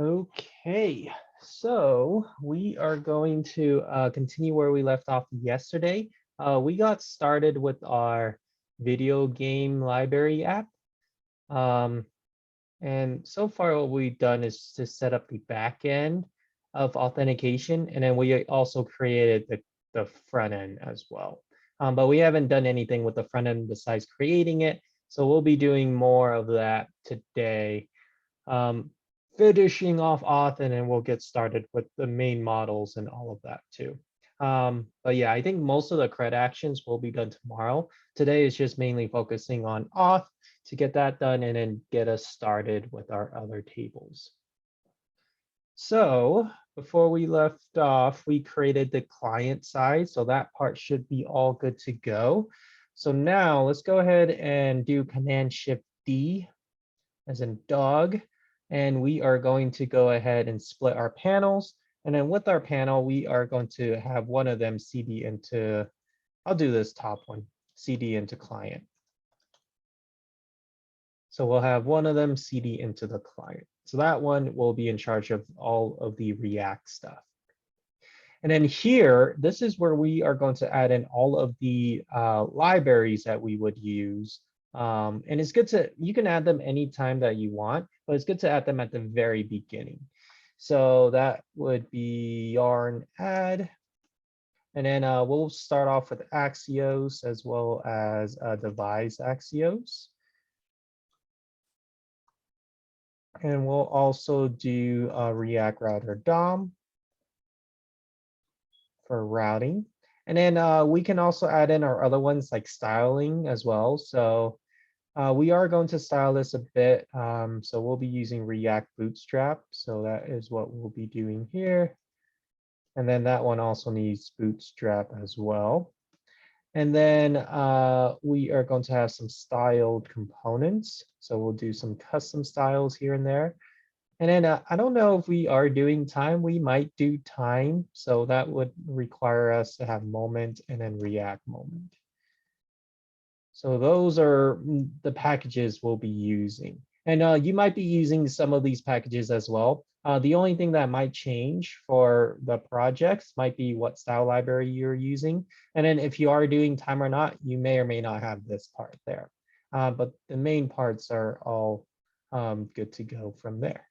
Okay, so we are going to continue where we left off yesterday. We got started with our video game library app. Um, and so far what we've done is to set up the back end of authentication, and then we also created the front end as well. But we haven't done anything with the front end besides creating it. So we'll be doing more of that today. Um, Finishing off auth, and then we'll get started with the main models and all of that too. But yeah, I think most of the CRUD actions will be done tomorrow. Today is just mainly focusing on auth to get that done and then get us started with our other tables. So before we left off, we created the client side. So that part should be all good to go. So now let's go ahead and do Command Shift D as in dog. And we are going to go ahead and split our panels. And then with our panel, we are going to have one of them CD into, I'll do this top one, CD into client. So we'll have one of them CD into the client. So that one will be in charge of all of the React stuff. And then here, this is where we are going to add in all of the libraries that we would use. And it's good to, you can add them anytime that you want, but it's good to add them at the very beginning. So that would be yarn add. And then we'll start off with Axios as well as devise Axios. And we'll also do React Router DOM for routing. And then we can also add in our other ones like styling as well. So we are going to style this a bit. So we'll be using React Bootstrap. So that is what we'll be doing here. And then that one also needs Bootstrap as well. And then we are going to have some styled components. So we'll do some custom styles here and there. And then I don't know if we are doing time. We might do time. So that would require us to have moment and then React moment. So those are the packages we'll be using. And you might be using some of these packages as well. The only thing that might change for the projects might be what style library you're using. And then if you are doing time or not, you may or may not have this part there. But the main parts are all good to go from there.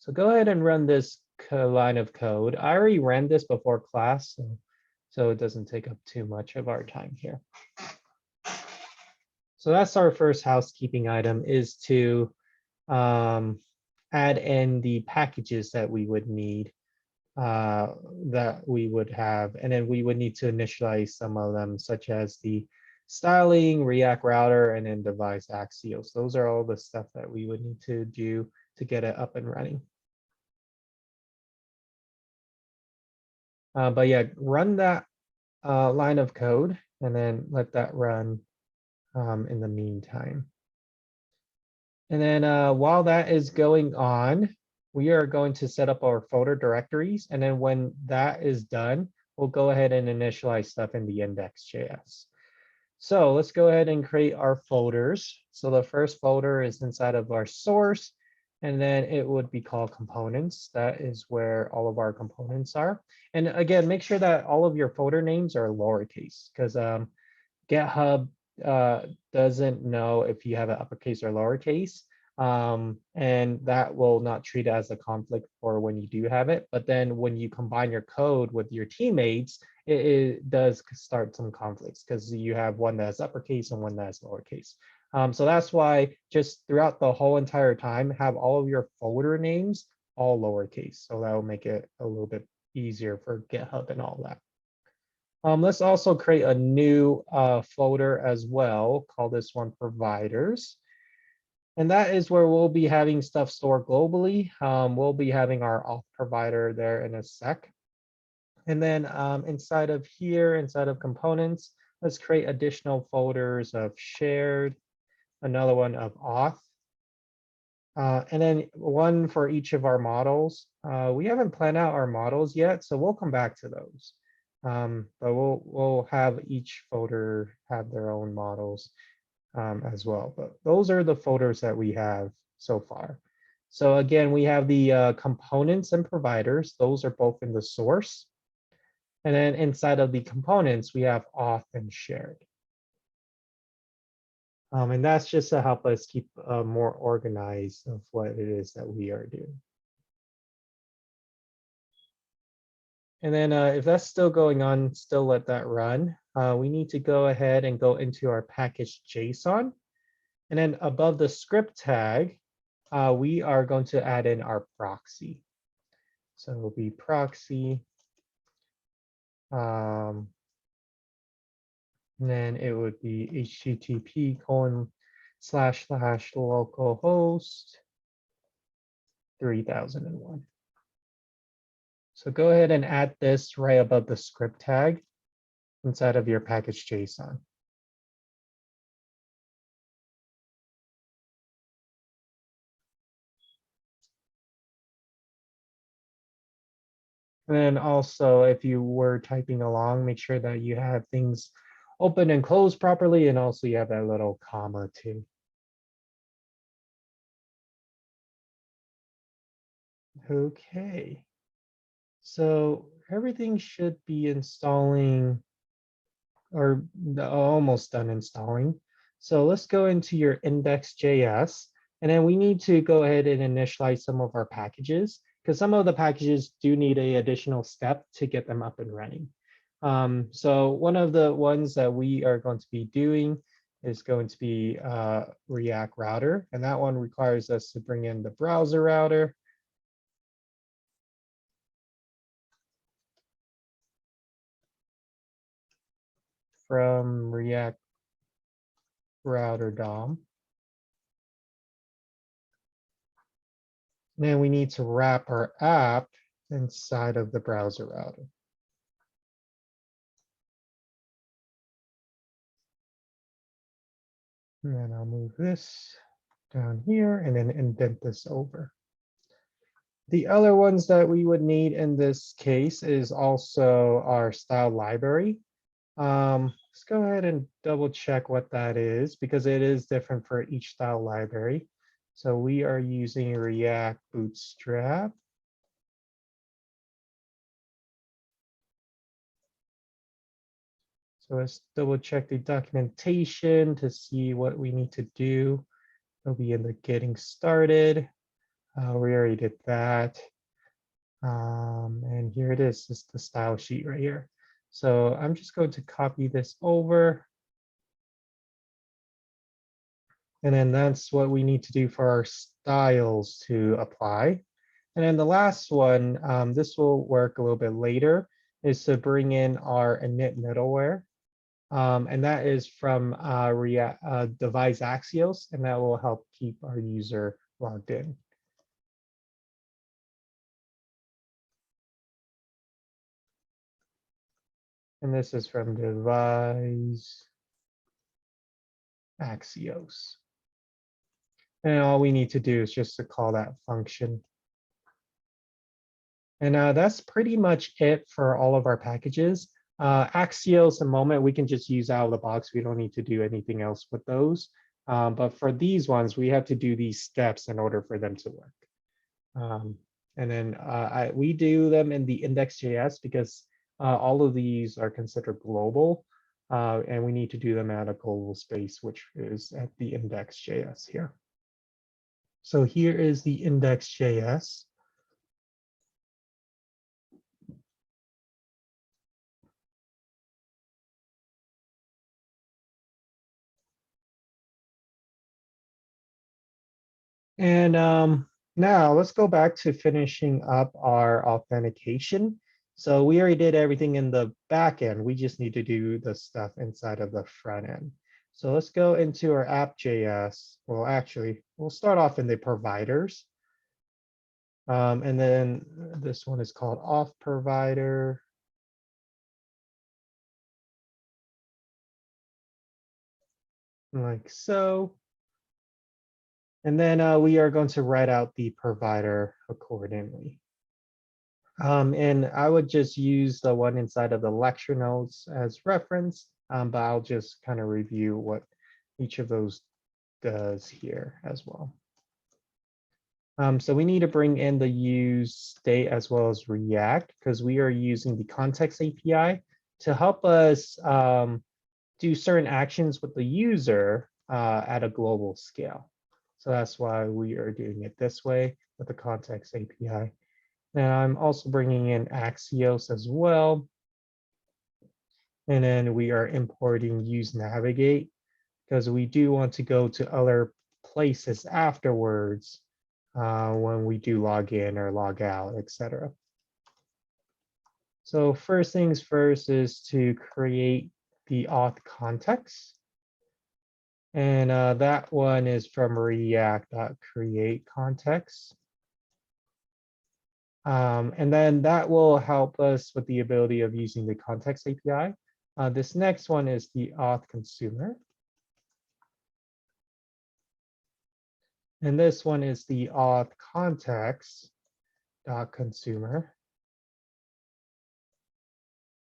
So go ahead and run this line of code. I already ran this before class, so it doesn't take up too much of our time here. So that's our first housekeeping item, is to add in the packages that we would need, that we would have. And then we would need to initialize some of them, such as the styling, React Router, and then devise Axios. Those are all the stuff that we would need to do to get it up and running. But yeah, run that line of code and then let that run in the meantime. And then while that is going on, we are going to set up our folder directories. And then when that is done, we'll go ahead and initialize stuff in the index.js. So let's go ahead and create our folders. So the first folder is inside of our source, and then it would be called components. That is where all of our components are. And again, make sure that all of your folder names are lowercase, because GitHub doesn't know if you have an uppercase or lowercase. And that will not treat it as a conflict for when you do have it. But then when you combine your code with your teammates, it does start some conflicts, because you have one that's uppercase and one that's lowercase. So that's why just throughout the whole entire time, have all of your folder names all lowercase. So that will make it a little bit easier for GitHub and all that. Let's also create a new folder as well. Call this one providers. And that is where we'll be having stuff stored globally. We'll be having our auth provider there in a sec. And then inside of here, inside of components, let's create additional folders of shared, another one of auth, and then one for each of our models. We haven't planned out our models yet, so we'll come back to those. But we'll have each folder have their own models as well. But those are the folders that we have so far. So again, we have the components and providers. Those are both in the source. And then inside of the components, we have auth and shared. And that's just to help us keep more organized of what it is that we are doing. And then if that's still going on, still let that run. We need to go ahead and go into our package JSON. And then above the script tag, we are going to add in our proxy. So it will be proxy. And then it would be http://localhost 3001. So go ahead and add this right above the script tag inside of your package JSON. And then also, if you were typing along, make sure that you have things open and close properly, and also you have that little comma too. Okay. So everything should be installing or almost done installing. So let's go into your index.js, and then we need to go ahead and initialize some of our packages because some of the packages do need an additional step to get them up and running. So one of the ones that we are going to be doing is going to be React router, and that one requires us to bring in the browser router. From React router DOM. Then we need to wrap our app inside of the browser router. And then I'll move this down here and then indent this over. The other ones that we would need in this case is also our style library. Let's go ahead and double check what that is because it is different for each style library. So we are using React Bootstrap. So let's double check the documentation to see what we need to do. It'll be in the getting started. We already did that. And here it is, it's the style sheet right here. So I'm just going to copy this over. And then that's what we need to do for our styles to apply. And then the last one, this will work a little bit later, is to bring in our init middleware. And that is from device Axios, and that will help keep our user logged in. And this is from device Axios. And all we need to do is just to call that function. And that's pretty much it for all of our packages. Axios and Moment, we can just use out of the box. We don't need to do anything else with those. But for these ones, we have to do these steps in order for them to work. And then we do them in the index.js because all of these are considered global. And we need to do them at a global space, which is at the index.js here. So here is the index.js. And now let's go back to finishing up our authentication. So we already did everything in the back end. We just need to do the stuff inside of the front end. So let's go into our app.js. Well, actually, we'll start off in the providers. And then this one is called auth provider. Like so. And then we are going to write out the provider accordingly. And I would just use the one inside of the lecture notes as reference, but I'll just kind of review what each of those does here as well. So we need to bring in the use state as well as React because we are using the context API to help us do certain actions with the user at a global scale. So that's why we are doing it this way with the context API. And I'm also bringing in Axios as well. And then we are importing use navigate because we do want to go to other places afterwards when we do log in or log out, etc. So first things first is to create the auth context. And that one is from react.create context. And then that will help us with the ability of using the context API. This next one is the auth consumer. And this one is the auth context.consumer.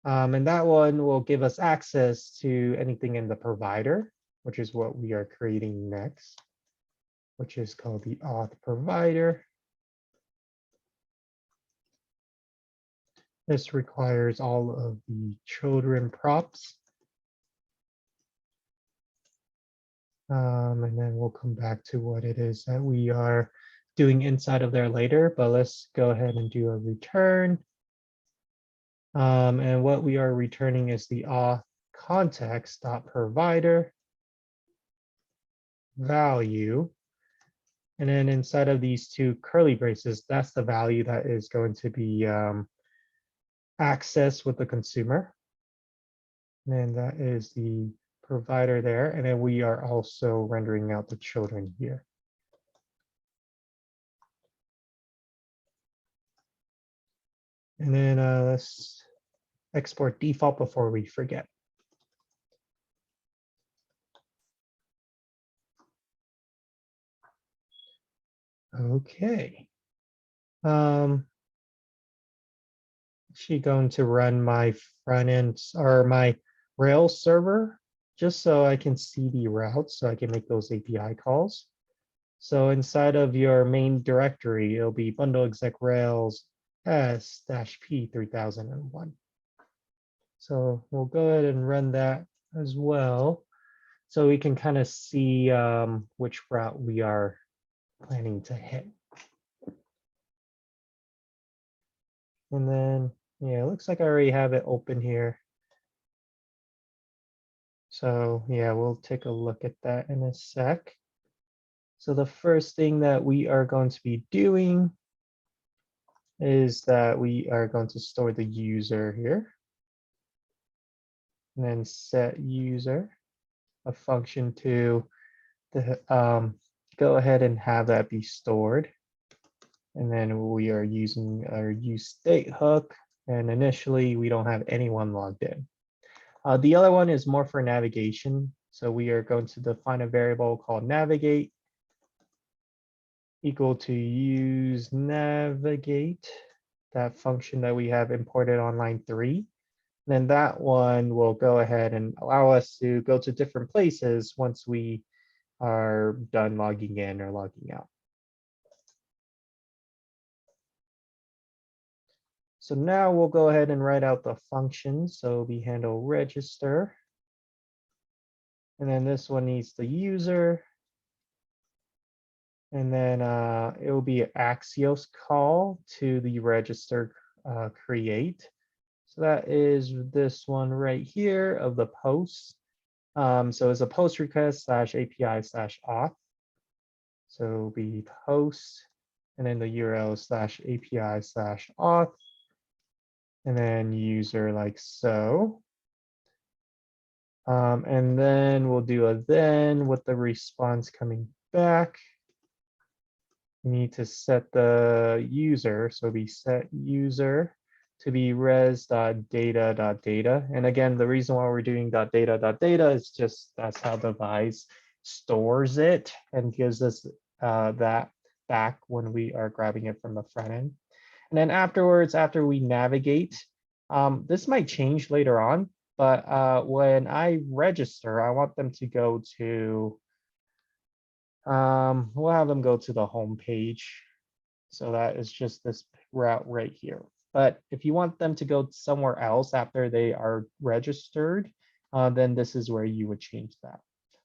And that one will give us access to anything in the provider, which is what we are creating next, which is called the auth provider. This requires all of the children props. And then we'll come back to what it is that we are doing inside of there later, but let's go ahead and do a return. And what we are returning is the auth context.provider value. And then inside of these two curly braces, that's the value that is going to be accessed with the consumer. And that is the provider there. And then we are also rendering out the children here. And then let's export default before we forget. Okay. Actually going to run my front end or my Rails server just so I can see the routes so I can make those API calls. So inside of your main directory, it'll be bundle exec rails s-p 3001. So we'll go ahead and run that as well so we can kind of see which route we are planning to hit. And then, yeah, it looks like I already have it open here. So yeah, we'll take a look at that in a sec. So the first thing that we are going to be doing is that we are going to store the user here. And then set user, a function to go ahead and have that be stored. And then we are using our use state hook. And initially, we don't have anyone logged in. The other one is more for navigation. So we are going to define a variable called navigate equal to use navigate, that function that we have imported on line 3. Then that one will go ahead and allow us to go to different places once we are done logging in or logging out. So now we'll go ahead and write out the functions. So we handle register. And then this one needs the user. And then it will be an Axios call to the register create. So that is this one right here of the post. So it's a post request / API / auth. So it'll be post and then the URL / API / auth. And then user like so. And then we'll do a then with the response coming back. We need to set the user. So we set user to be res.data.data. And again, the reason why we're doing .data.data is just that's how the device stores it and gives us that back when we are grabbing it from the front end. And then afterwards, after we navigate, this might change later on, but when I register, I want them to go to, we'll have them go to the home page. So that is just this route right here. But if you want them to go somewhere else after they are registered, then this is where you would change that.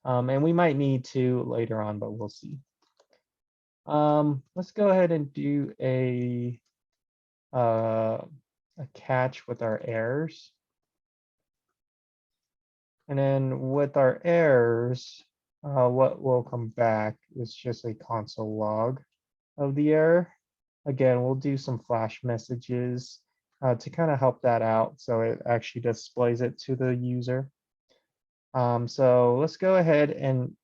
And we might need to later on, but we'll see. Let's go ahead and do a catch with our errors. And then with our errors, what will come back is just a console log of the error. Again, we'll do some flash messages to kind of help that out so it actually displays it to the user. So let's go ahead and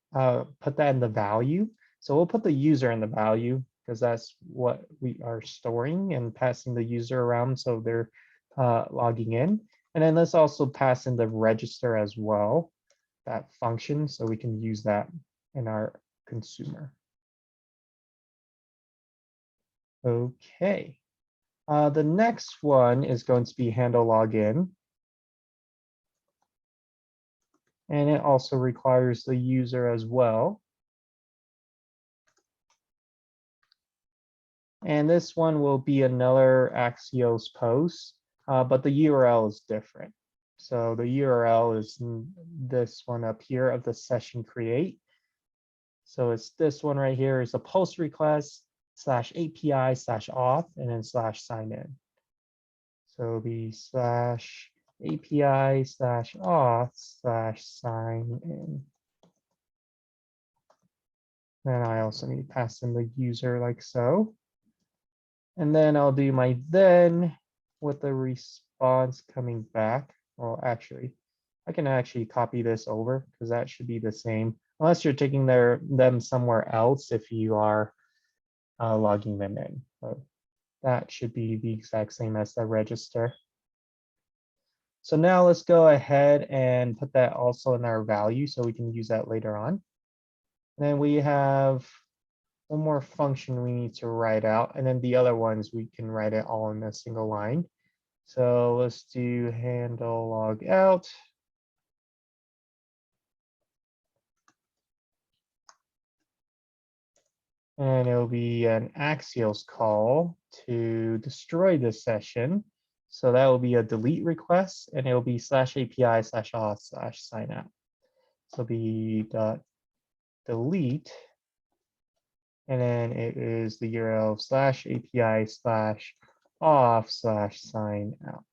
put that in the value. So we'll put the user in the value because that's what we are storing and passing the user around so they're logging in. And then let's also pass in the register as well, that function, so we can use that in our consumer. Okay. The next one is going to be handle login. And it also requires the user as well. And this one will be another Axios post, but the URL is different. So the URL is this one up here of the session create. So it's this one right here is a post request /API/auth and then /sign in. So it'll be /API/auth/sign-in. Then I also need to pass in the user like so. And then I'll do my then with the response coming back. Well, actually, I can actually copy this over because that should be the same, unless you're taking them somewhere else if you are logging them in. But that should be the exact same as the register. So now let's go ahead and put that also in our value so we can use that later on. And then we have one more function we need to write out, and then the other ones we can write it all in a single line. So let's do handle log out. And it'll be an Axios call to destroy this session. So that will be a delete request, and it'll be /API/auth/sign out. So be .delete, and then it is the URL of /API/auth/sign out.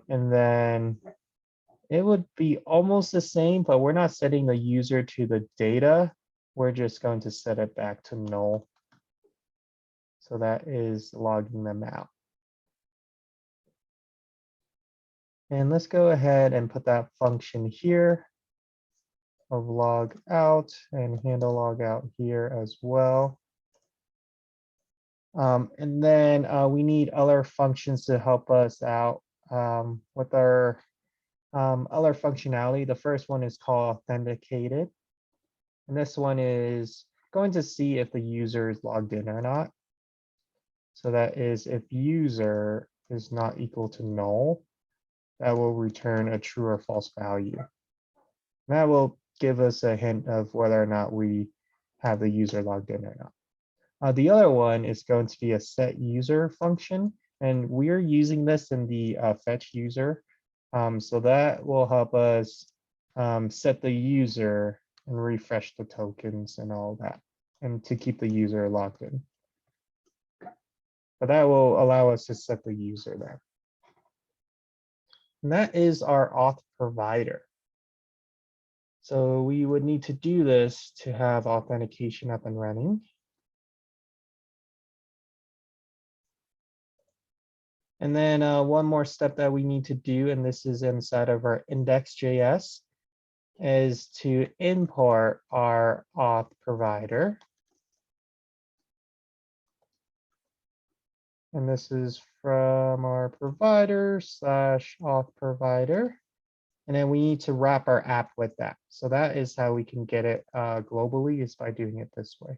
And then it would be almost the same, but we're not setting the user to the data. We're just going to set it back to null. So that is logging them out. And let's go ahead and put that function here of log out and handle log out here as well. And then we need other functions to help us out with our other functionality. The first one is called authenticated. And this one is going to see if the user is logged in or not. So that is if user is not equal to null, that will return a true or false value. And that will give us a hint of whether or not we have the user logged in or not. The other one is going to be a set user function, and we're using this in the fetch user. So that will help us set the user and refresh the tokens and all that, and to keep the user logged in. But that will allow us to set the user there. And that is our auth provider. So we would need to do this to have authentication up and running. And then one more step that we need to do, and this is inside of our index.js, is to import our auth provider. And this is from our provider /auth provider. And then we need to wrap our app with that. So that is how we can get it globally, is by doing it this way.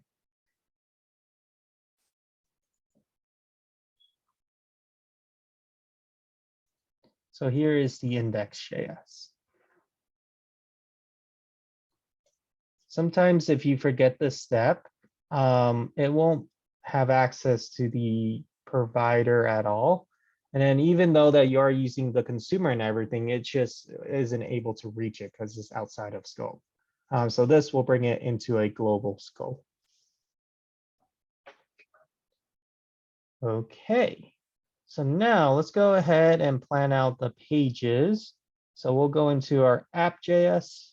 So here is the index.js. sometimes if you forget this step, it won't have access to the provider at all. And then even though that you are using the consumer and everything, it just isn't able to reach it because it's outside of scope. So this will bring it into a global scope. Okay, so now let's go ahead and plan out the pages. So we'll go into our app.js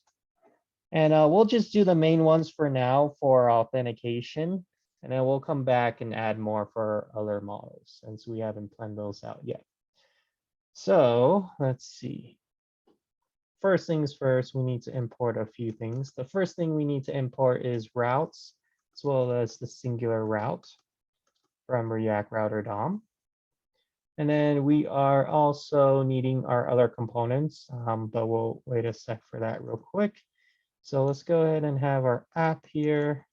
and we'll just do the main ones for now for authentication. And then we'll come back and add more for other models since we haven't planned those out yet. So let's see. First things first, we need to import a few things. The first thing we need to import is routes, as well as the singular route from React Router DOM. And then we are also needing our other components, but we'll wait a sec for that real quick. So let's go ahead and have our app here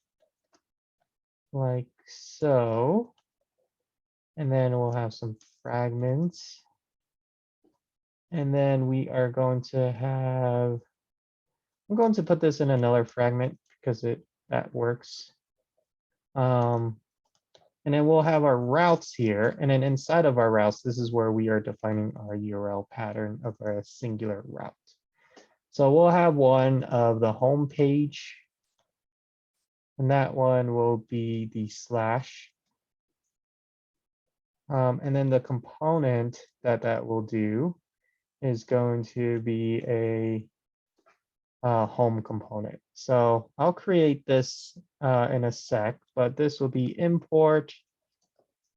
like so. And then we'll have some fragments. And then we are going to have, I'm going to put this in another fragment because that works. And then we'll have our routes here. And then inside of our routes, this is where we are defining our URL pattern of a singular route. So we'll have one of the home page. And that one will be the slash. And then the component that will do is going to be a home component. So I'll create this in a sec, but this will be import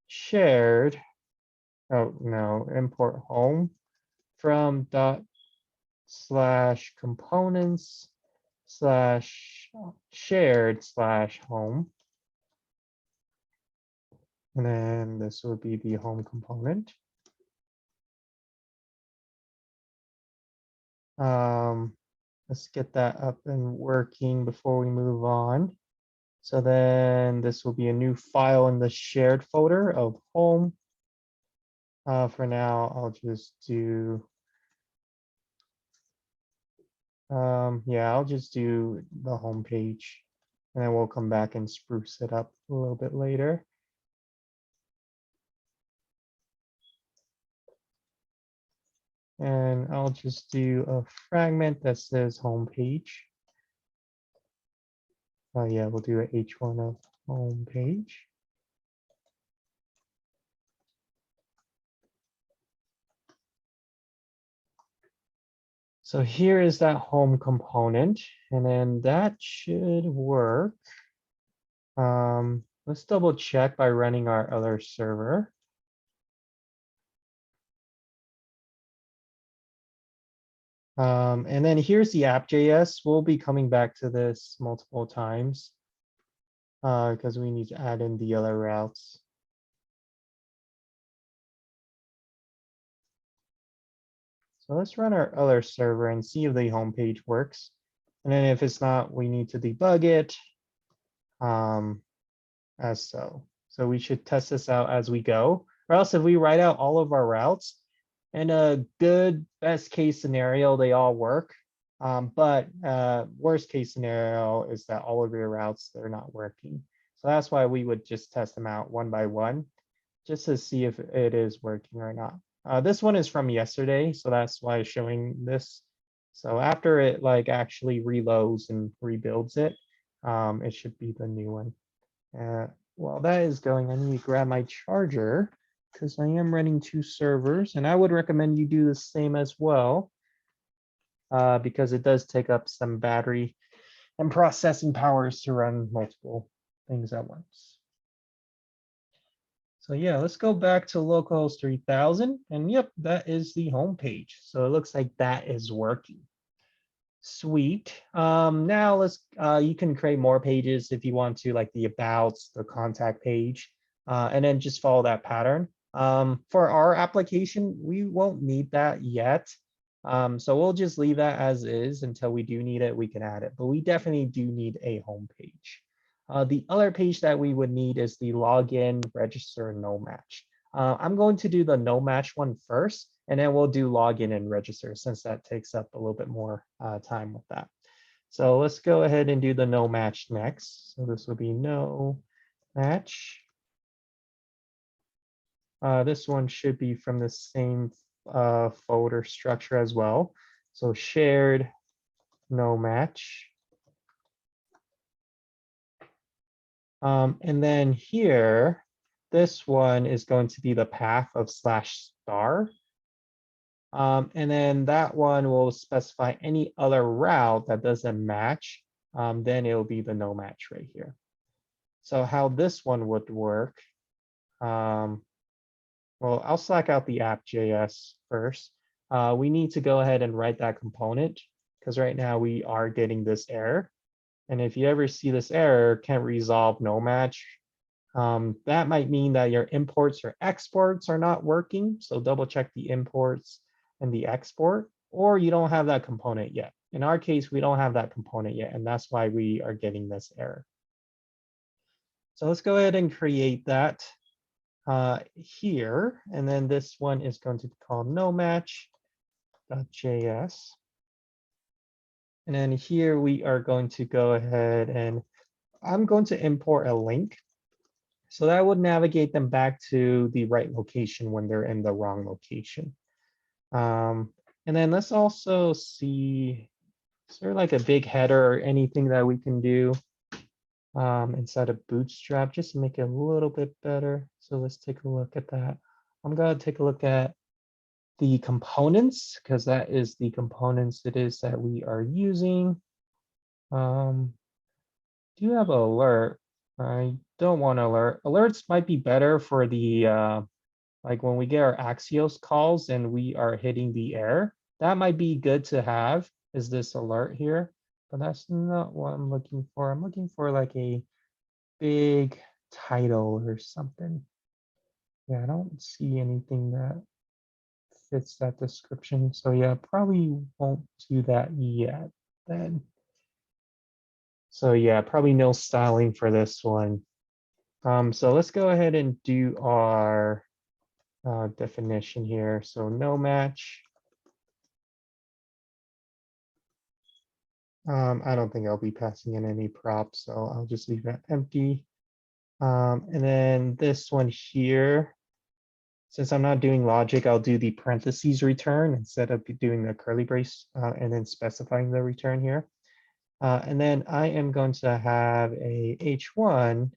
shared. Oh no, import home from dot slash components slash shared slash home. And then this will be the home component. Let's get that up and working before we move on. So then this will be a new file in the shared folder of home. For now, I'll just do, I'll just do the home page, and then we'll come back and spruce it up a little bit later. And I'll just do a fragment that says home page. Oh yeah, we'll do a H1 of home page. So here is that home component, and then that should work. Let's double check by running our other server. And then here's the app.js. We'll be coming back to this multiple times because we need to add in the other routes. So let's run our other server and see if the homepage works. And then if it's not, we need to debug it as so. So we should test this out as we go. Or else if we write out all of our routes, in a good best case scenario, they all work. But worst case scenario is that all of your routes, they're not working. So that's why we would just test them out one by one, just to see if it is working or not. This one is from yesterday, so that's why it's showing this. So after it like actually reloads and rebuilds it, it should be the new one. While that is going, I need to grab my charger because I am running 2 servers, and I would recommend you do the same as well because it does take up some battery and processing powers to run multiple things at once. So yeah, let's go back to localhost 3000, and yep, that is the home page. So it looks like that is working. Sweet. Now let's you can create more pages if you want to, like the abouts, the contact page, and then just follow that pattern. For our application, we won't need that yet. So we'll just leave that as is until we do need it, we can add it. But we definitely do need a home page. The other page that we would need is the login, register, no match. I'm going to do the no match one first, and then we'll do login and register since that takes up a little bit more time with that. So let's go ahead and do the no match next. So this will be no match. This one should be from the same folder structure as well. So shared no match. And then here, this one is going to be the path of /star. And then that one will specify any other route that doesn't match. Then it'll be the no match right here. So how this one would work, well, I'll slack out the app.js first. We need to go ahead and write that component because right now we are getting this error. And if you ever see this error, can't resolve no match, that might mean that your imports or exports are not working. So double check the imports and the export, or you don't have that component yet. In our case, we don't have that component yet, and that's why we are getting this error. So let's go ahead and create that here. And then this one is going to be called no match.js. And then here we are going to go ahead and I'm going to import a link. So that would navigate them back to the right location when they're in the wrong location. And then let's also see, is there like a big header or anything that we can do inside of Bootstrap just to make it a little bit better? So let's take a look at that. I'm going to take a look at the components because that is the components it is that we are using. Do you have an alert? I don't want to alert. Alerts might be better for the like when we get our Axios calls and we are hitting the error. That might be good to have, is this alert here, but that's not what I'm looking for. I'm looking for like a big title or something. Yeah, I don't see anything that fits that description. So yeah, probably won't do that yet then. So yeah, probably no styling for this one. So let's go ahead and do our definition here. So no match. I don't think I'll be passing in any props, so I'll just leave that empty. And then this one here, since I'm not doing logic, I'll do the parentheses return instead of doing the curly brace and then specifying the return here. And then I am going to have a H1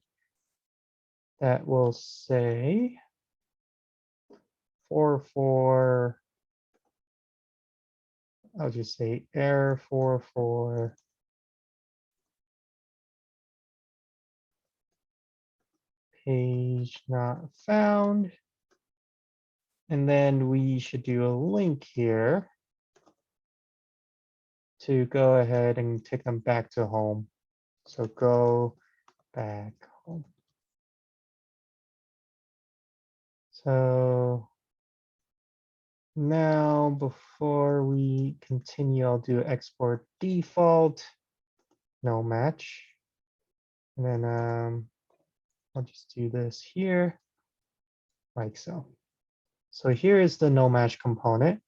that will say 44, I'll just say error 44 page not found. And then we should do a link here to go ahead and take them back to home. So go back home. So now before we continue, I'll do export default, no match. And then I'll just do this here like so. So here is the no match component.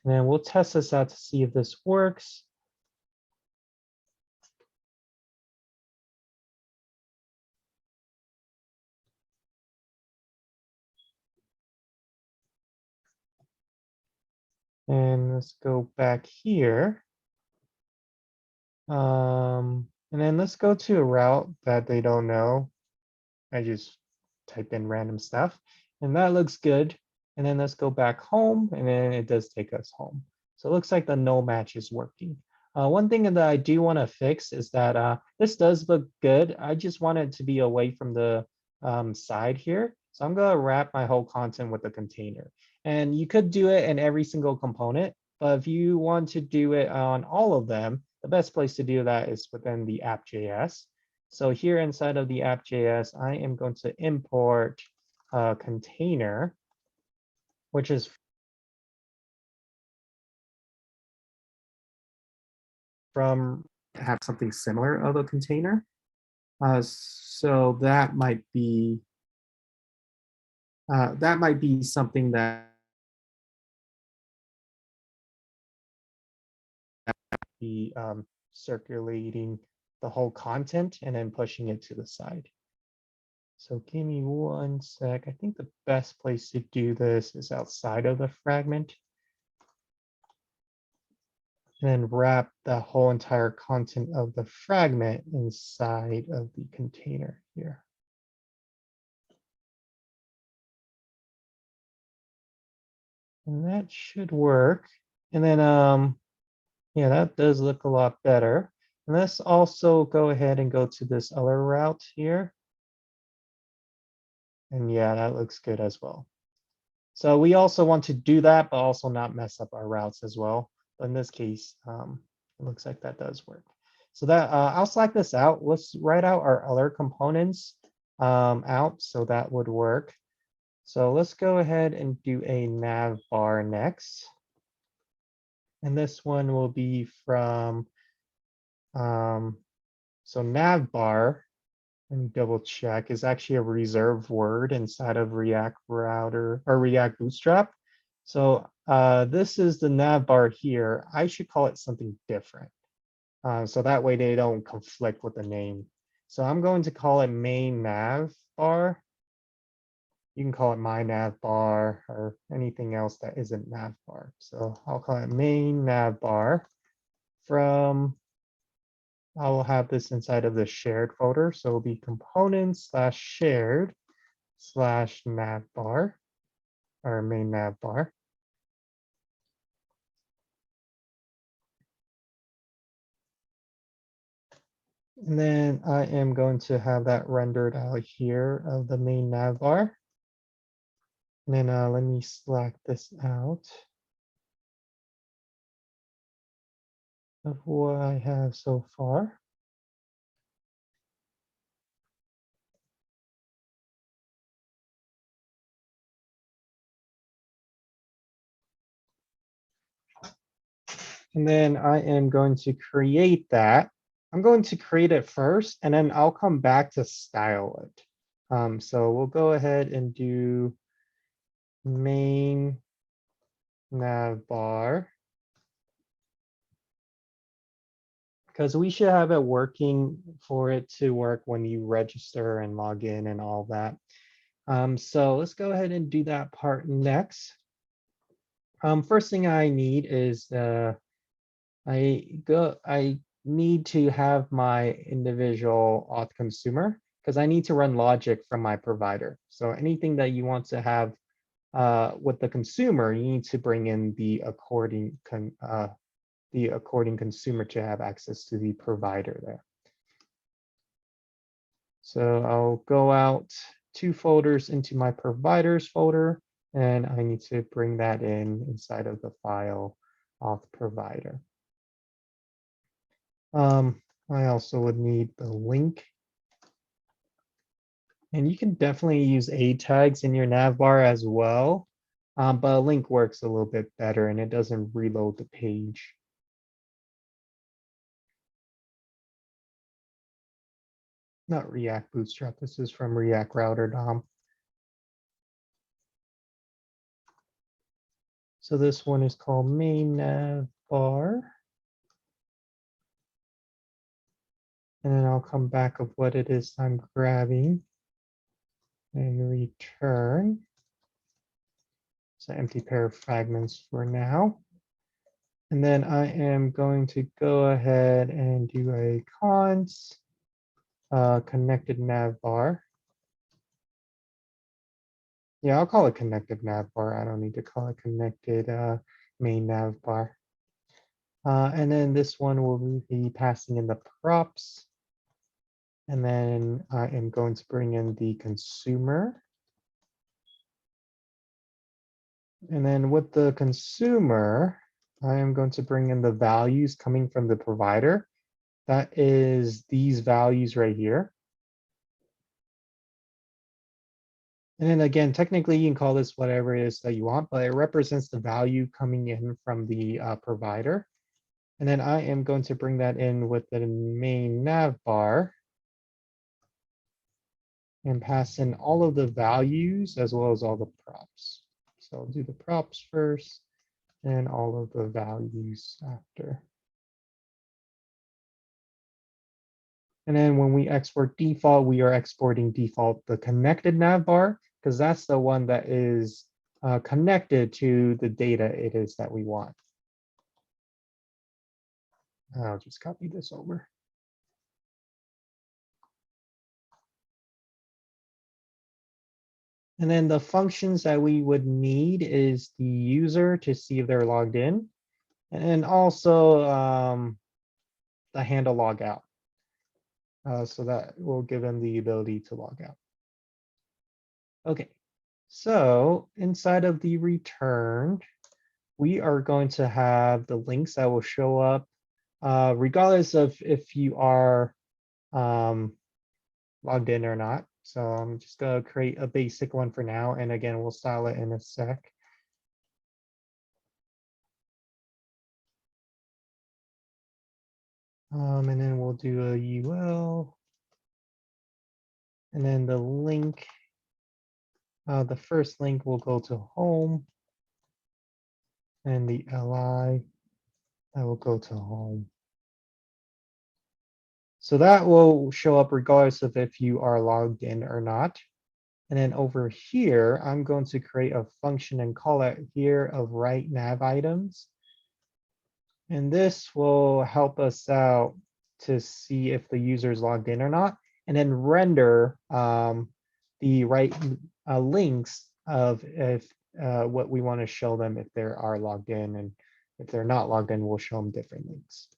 And then we'll test this out to see if this works. And let's go back here. And then let's go to a route that they don't know. I just type in random stuff and that looks good. And then let's go back home and then it does take us home. So it looks like the no match is working. One thing that I do want to fix is that this does look good. I just want it to be away from the side here. So I'm going to wrap my whole content with a container. And you could do it in every single component, but if you want to do it on all of them, the best place to do that is within the app.js. So here inside of the app.js, I am going to import a container, which is from have something similar of a container. So that might be something that the circulating the whole content and then pushing it to the side. So give me one sec. I think the best place to do this is outside of the fragment. And then wrap the whole entire content of the fragment inside of the container here. And that should work. And then, yeah, that does look a lot better. And let's also go ahead and go to this other route here. And yeah, that looks good as well. So we also want to do that, but also not mess up our routes as well. But in this case, it looks like that does work. So that I'll select this out. Let's write out our other components out, so that would work. So let's go ahead and do a nav bar next. And this one will be from, so nav bar, let me double check, is actually a reserved word inside of React Router or React Bootstrap. So this is the nav bar here. I should call it something different. So that way they don't conflict with the name. So I'm going to call it main nav bar. You can call it my nav bar or anything else that isn't nav bar. So I'll call it main nav bar from, I will have this inside of the shared folder. So it'll be components/shared/navbar or main navbar. And then I am going to have that rendered out here of the main navbar. And then let me select this out of what I have so far. And then I am going to create that. I'm going to create it first, and then I'll come back to style it. So we'll go ahead and do main navbar, because we should have it working for it to work when you register and log in and all that. So let's go ahead and do that part next. First thing I need is I need to have my individual auth consumer because I need to run logic from my provider. So anything that you want to have with the consumer, you need to bring in the according consumer to have access to the provider there. So I'll go out 2 folders into my providers folder, and I need to bring that in inside of the file auth provider. I also would need the link. And you can definitely use A tags in your navbar as well, but a link works a little bit better and it doesn't reload the page. Not React Bootstrap, this is from React Router DOM. So this one is called main navbar. And then I'll come back of what it is I'm grabbing and return. So empty pair of fragments for now. And then I am going to go ahead and do a const connected navbar. Yeah, I'll call it connected navbar. I don't need to call it connected main navbar. And then this one will be passing in the props. And then I am going to bring in the consumer. And then with the consumer, I am going to bring in the values coming from the provider. That is these values right here. And then again, technically you can call this whatever it is that you want, but it represents the value coming in from the provider. And then I am going to bring that in with the main navbar and pass in all of the values as well as all the props. So I'll do the props first and all of the values after. And then when we export default, we are exporting default the connected navbar, because that's the one that is connected to the data it is that we want. I'll just copy this over. And then the functions that we would need is the user to see if they're logged in, and then also the handle logout. So that will give them the ability to log out. Okay, so inside of the return, we are going to have the links that will show up regardless of if you are logged in or not. So I'm just going to create a basic one for now. And again, we'll style it in a sec. And then we'll do a UL. And then the link, the first link will go to home. And the LI, that will go to home. So that will show up regardless of if you are logged in or not. And then over here, I'm going to create a function and call it here of write nav items. And this will help us out to see if the user is logged in or not, and then render the right links of if what we want to show them if they are logged in, and if they're not logged in, we'll show them different links.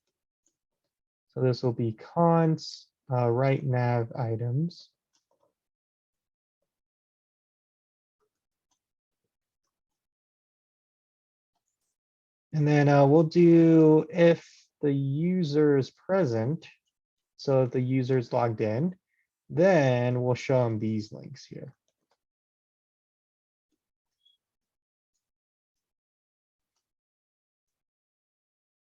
So this will be const write nav items. And then we'll do if the user is present. So if the user is logged in, then we'll show them these links here.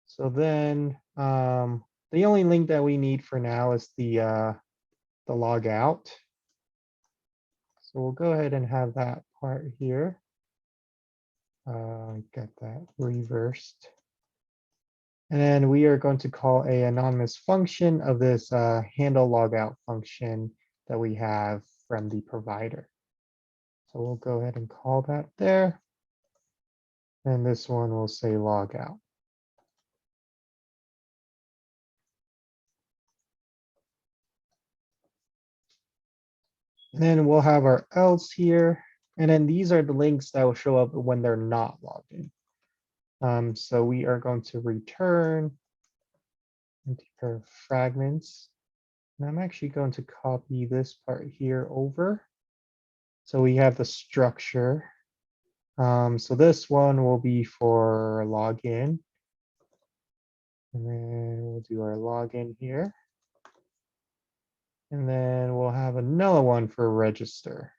So then the only link that we need for now is the log out. So we'll go ahead and have that part here. Get that reversed. And then we are going to call a anonymous function of this handle logout function that we have from the provider. So we'll go ahead and call that there. And this one will say logout. And then we'll have our else here. And then these are the links that will show up when they're not logged in. So we are going to return integer fragments. And I'm actually going to copy this part here over. So we have the structure. So this one will be for login. And then we'll do our login here. And then we'll have another one for register.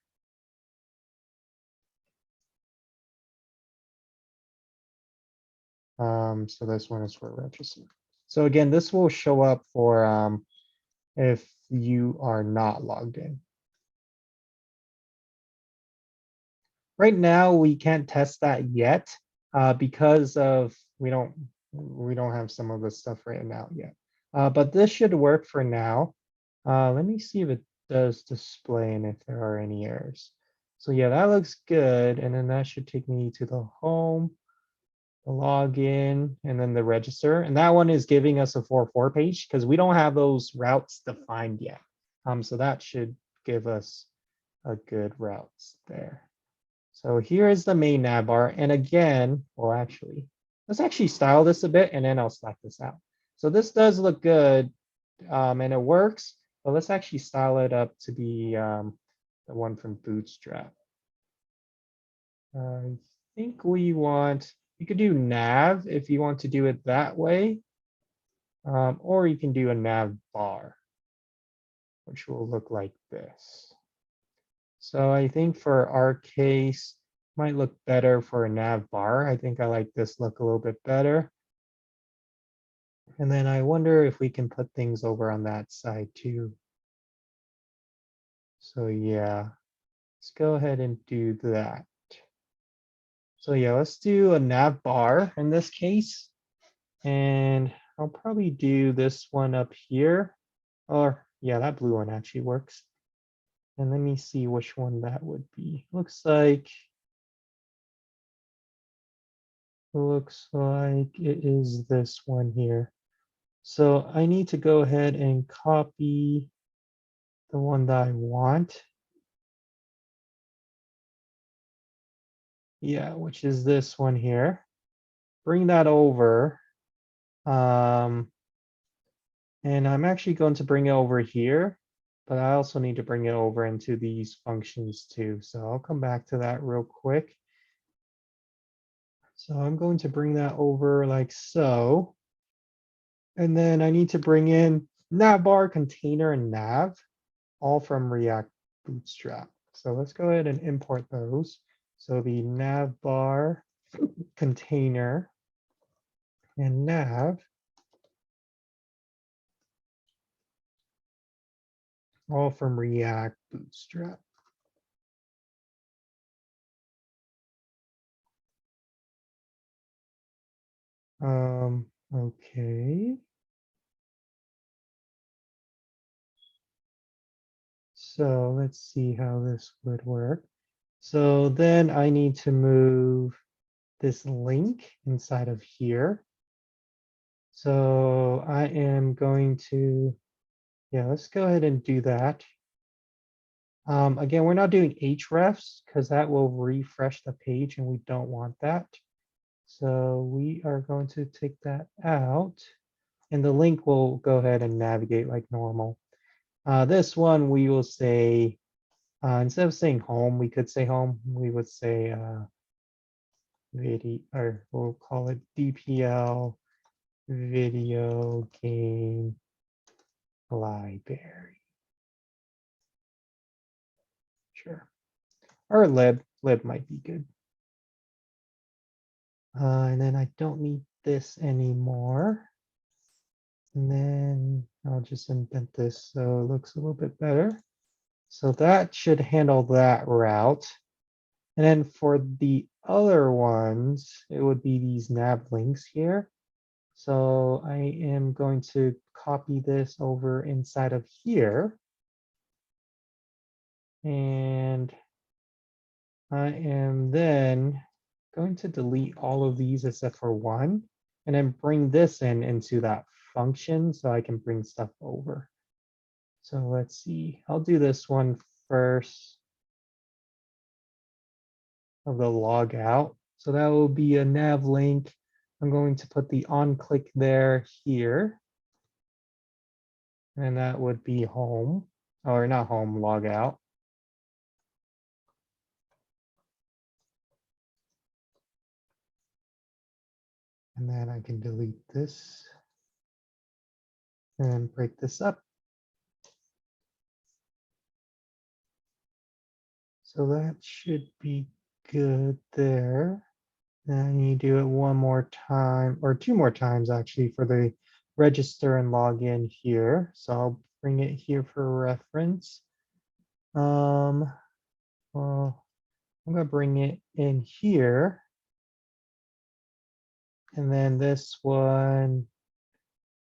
So this one is for register. So again, this will show up for if you are not logged in. Right now, we can't test that yet because of we don't have some of this stuff written out yet. But this should work for now. Let me see if it does display and if there are any errors. So yeah, that looks good. And then that should take me to the home, the login, and then the register. And that one is giving us a 404 page because we don't have those routes defined yet. So that should give us a good routes there. So here is the main navbar. And again, well, actually, let's actually style this a bit and then I'll select this out. So this does look good and it works, but let's actually style it up to be the one from Bootstrap. I think we want, you could do nav if you want to do it that way, or you can do a nav bar, which will look like this. So I think for our case, might look better for a nav bar. I think I like this look a little bit better. And then I wonder if we can put things over on that side too. So yeah, let's go ahead and do that. So yeah, let's do a nav bar in this case. And I'll probably do this one up here. Or yeah, that blue one actually works. And let me see which one that would be. Looks like it is this one here. So I need to go ahead and copy the one that I want. Yeah, which is this one here. Bring that over. And I'm actually going to bring it over here, but I also need to bring it over into these functions too. So I'll come back to that real quick. So I'm going to bring that over like so. And then I need to bring in navbar, container, and nav, all from React Bootstrap. So let's go ahead and import those. So the navbar, container, and nav, all from React Bootstrap. Okay. So let's see how this would work. So then I need to move this link inside of here. So I am going to, yeah, let's go ahead and do that. Again, we're not doing hrefs because that will refresh the page and we don't want that. So we are going to take that out and the link will go ahead and navigate like normal. This one we will say, instead of saying home, we could say home. We would say video, or we'll call it DPL video game library. Sure. Or lib might be good. And then I don't need this anymore. And then I'll just indent this so it looks a little bit better. So that should handle that route. And then for the other ones, it would be these nav links here. So I am going to copy this over inside of here. And I am then going to delete all of these except for one, and then bring this into that function so I can bring stuff over. So let's see, I'll do this one first of the log out. So that will be a nav link. I'm going to put the on click there here. And that would be home, or not home, log out. And then I can delete this and break this up. So that should be good there. Then you do it one more time, or two more times actually, for the register and log in here. So I'll bring it here for reference. Well, I'm gonna bring it in here. And then this one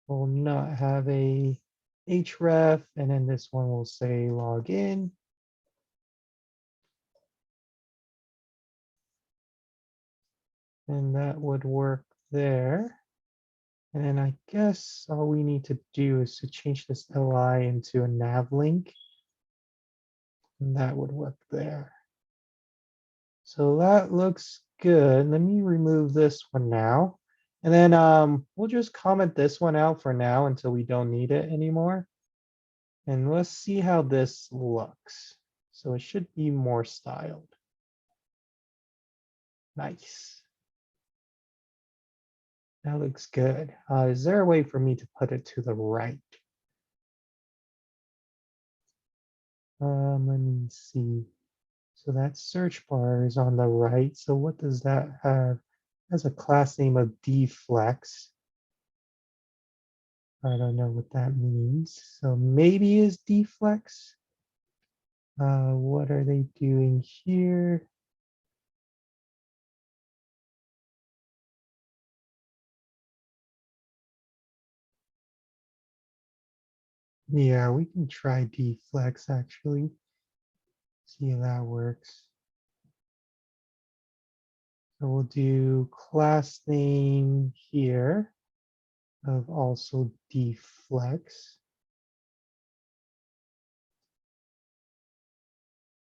will not have a href, and then this one will say login. And that would work there. And then I guess all we need to do is to change this li into a nav link. And that would work there. So that looks good. Let me remove this one now. And then we'll just comment this one out for now until we don't need it anymore. And let's see how this looks. So it should be more styled. Nice. That looks good. Is there a way for me to put it to the right? Let me see. So that search bar is on the right. So what does that have? It has a class name of dflex. I don't know what that means. So maybe is dflex. What are they doing here? Yeah, we can try deflex actually. See if that works. So we'll do class name here of also deflex.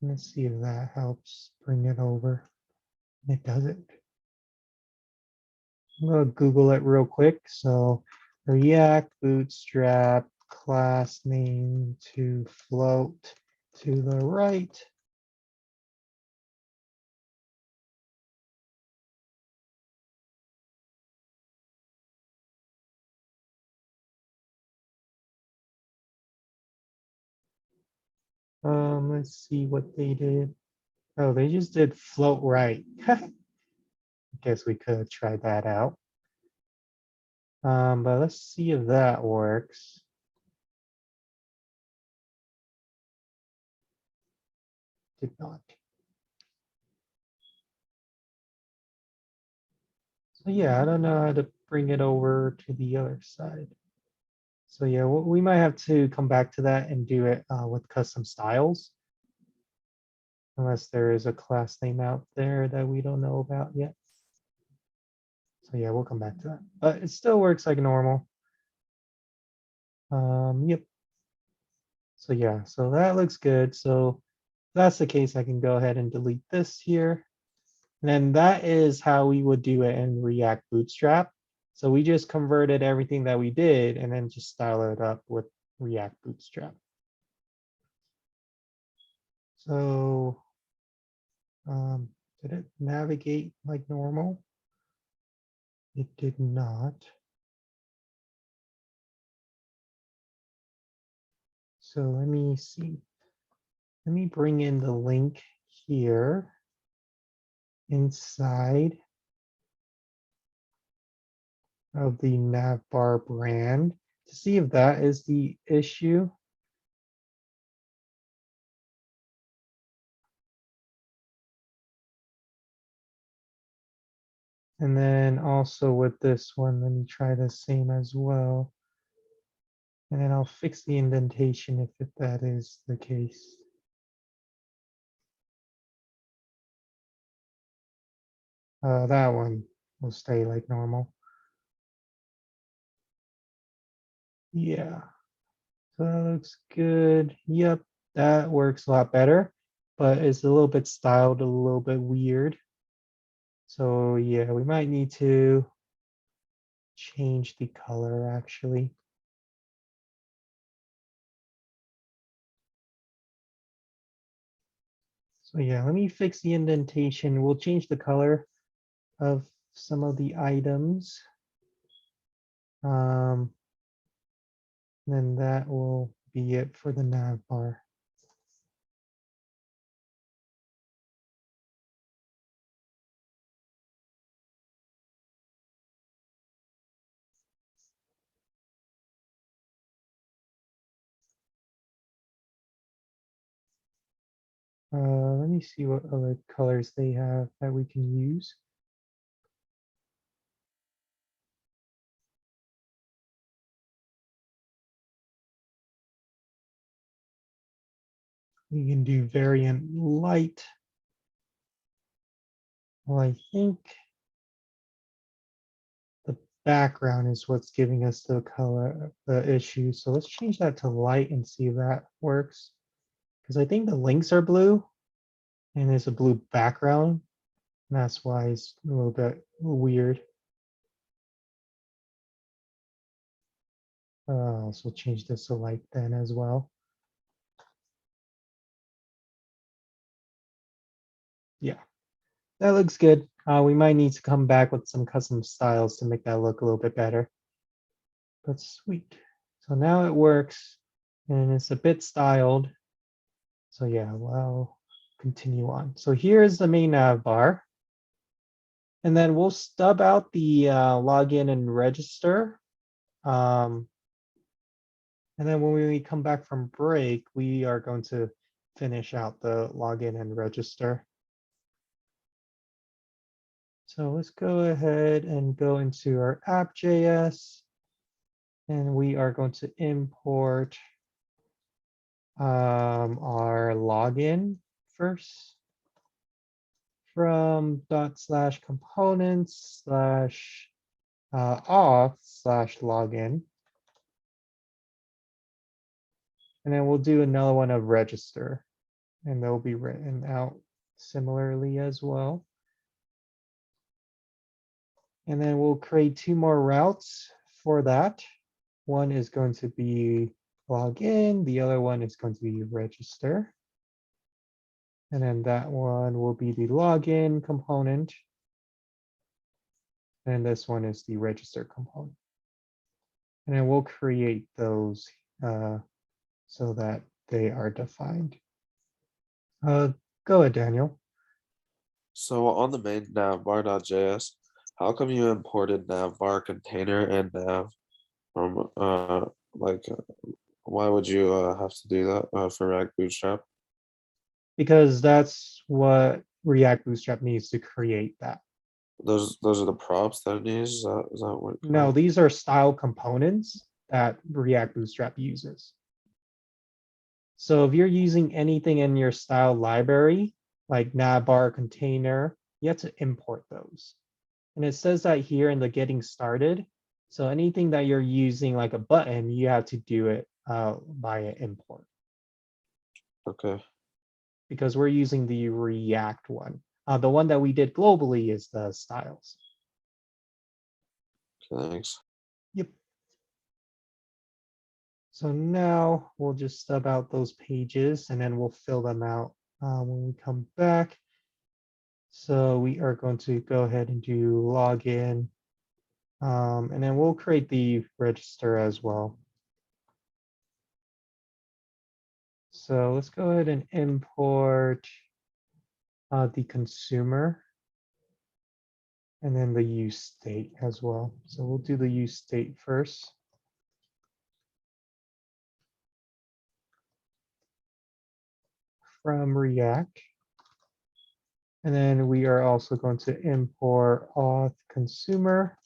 Let's see if that helps bring it over. It doesn't. I'm gonna Google it real quick. So React Bootstrap class name to float to the right. Let's see what they did. Oh, they just did float right. Guess we could try that out. But let's see if that works. Did not. So yeah, I don't know how to bring it over to the other side. So yeah, we might have to come back to that and do it with custom styles. Unless there is a class name out there that we don't know about yet. So yeah, we'll come back to that. But it still works like normal. Yep. So yeah, so that looks good. So if that's the case, I can go ahead and delete this here. And then that is how we would do it in React Bootstrap. So we just converted everything that we did and then just style it up with React Bootstrap. So did it navigate like normal? It did not. So let me see. Let me bring in the link here inside of the navbar brand to see if that is the issue. And then also with this one, let me try the same as well. And then I'll fix the indentation if that is the case. That one will stay like normal. Yeah, so that looks good. Yep, that works a lot better, but it's a little bit styled, a little bit weird. So yeah, we might need to change the color actually. So yeah, let me fix the indentation. We'll change the color of some of the items. Then that will be it for the nav bar. Let me see what other colors they have that we can use. We can do variant light. Well, I think the background is what's giving us the color, the issue. So let's change that to light and see if that works. Because I think the links are blue and it's a blue background. And that's why it's a little bit weird. I'll also change this to light then as well. Yeah, that looks good. We might need to come back with some custom styles to make that look a little bit better. But sweet. So now it works and it's a bit styled. So yeah, well, continue on. So here's the main nav bar. And then we'll stub out the login and register. And then when we come back from break, we are going to finish out the login and register. So let's go ahead and go into our app.js. And we are going to import our login first from /components/auth/login. And then we'll do another one of register, and they'll be written out similarly as well. And then we'll create 2 more routes for that. One is going to be login, the other one is going to be register. And then that one will be the login component. And this one is the register component. And then we'll create those so that they are defined. Go ahead, Daniel. So on the main navbar.js, how come you imported navbar container and nav from why would you have to do that for React Bootstrap? Because that's what React Bootstrap needs to create that. Those are the props that it needs. Is that what? No, these are style components that React Bootstrap uses. So if you're using anything in your style library, like navbar container, you have to import those. And it says that here in the getting started. So anything that you're using like a button, you have to do it via import. Okay. Because we're using the React one. The one that we did globally is the styles. Thanks. Yep. So now we'll just stub out those pages and then we'll fill them out when we come back. So we are going to go ahead and do login. And then we'll create the register as well. So let's go ahead and import the consumer and then the use state as well. So we'll do the use state first. From React. And then we are also going to import auth consumer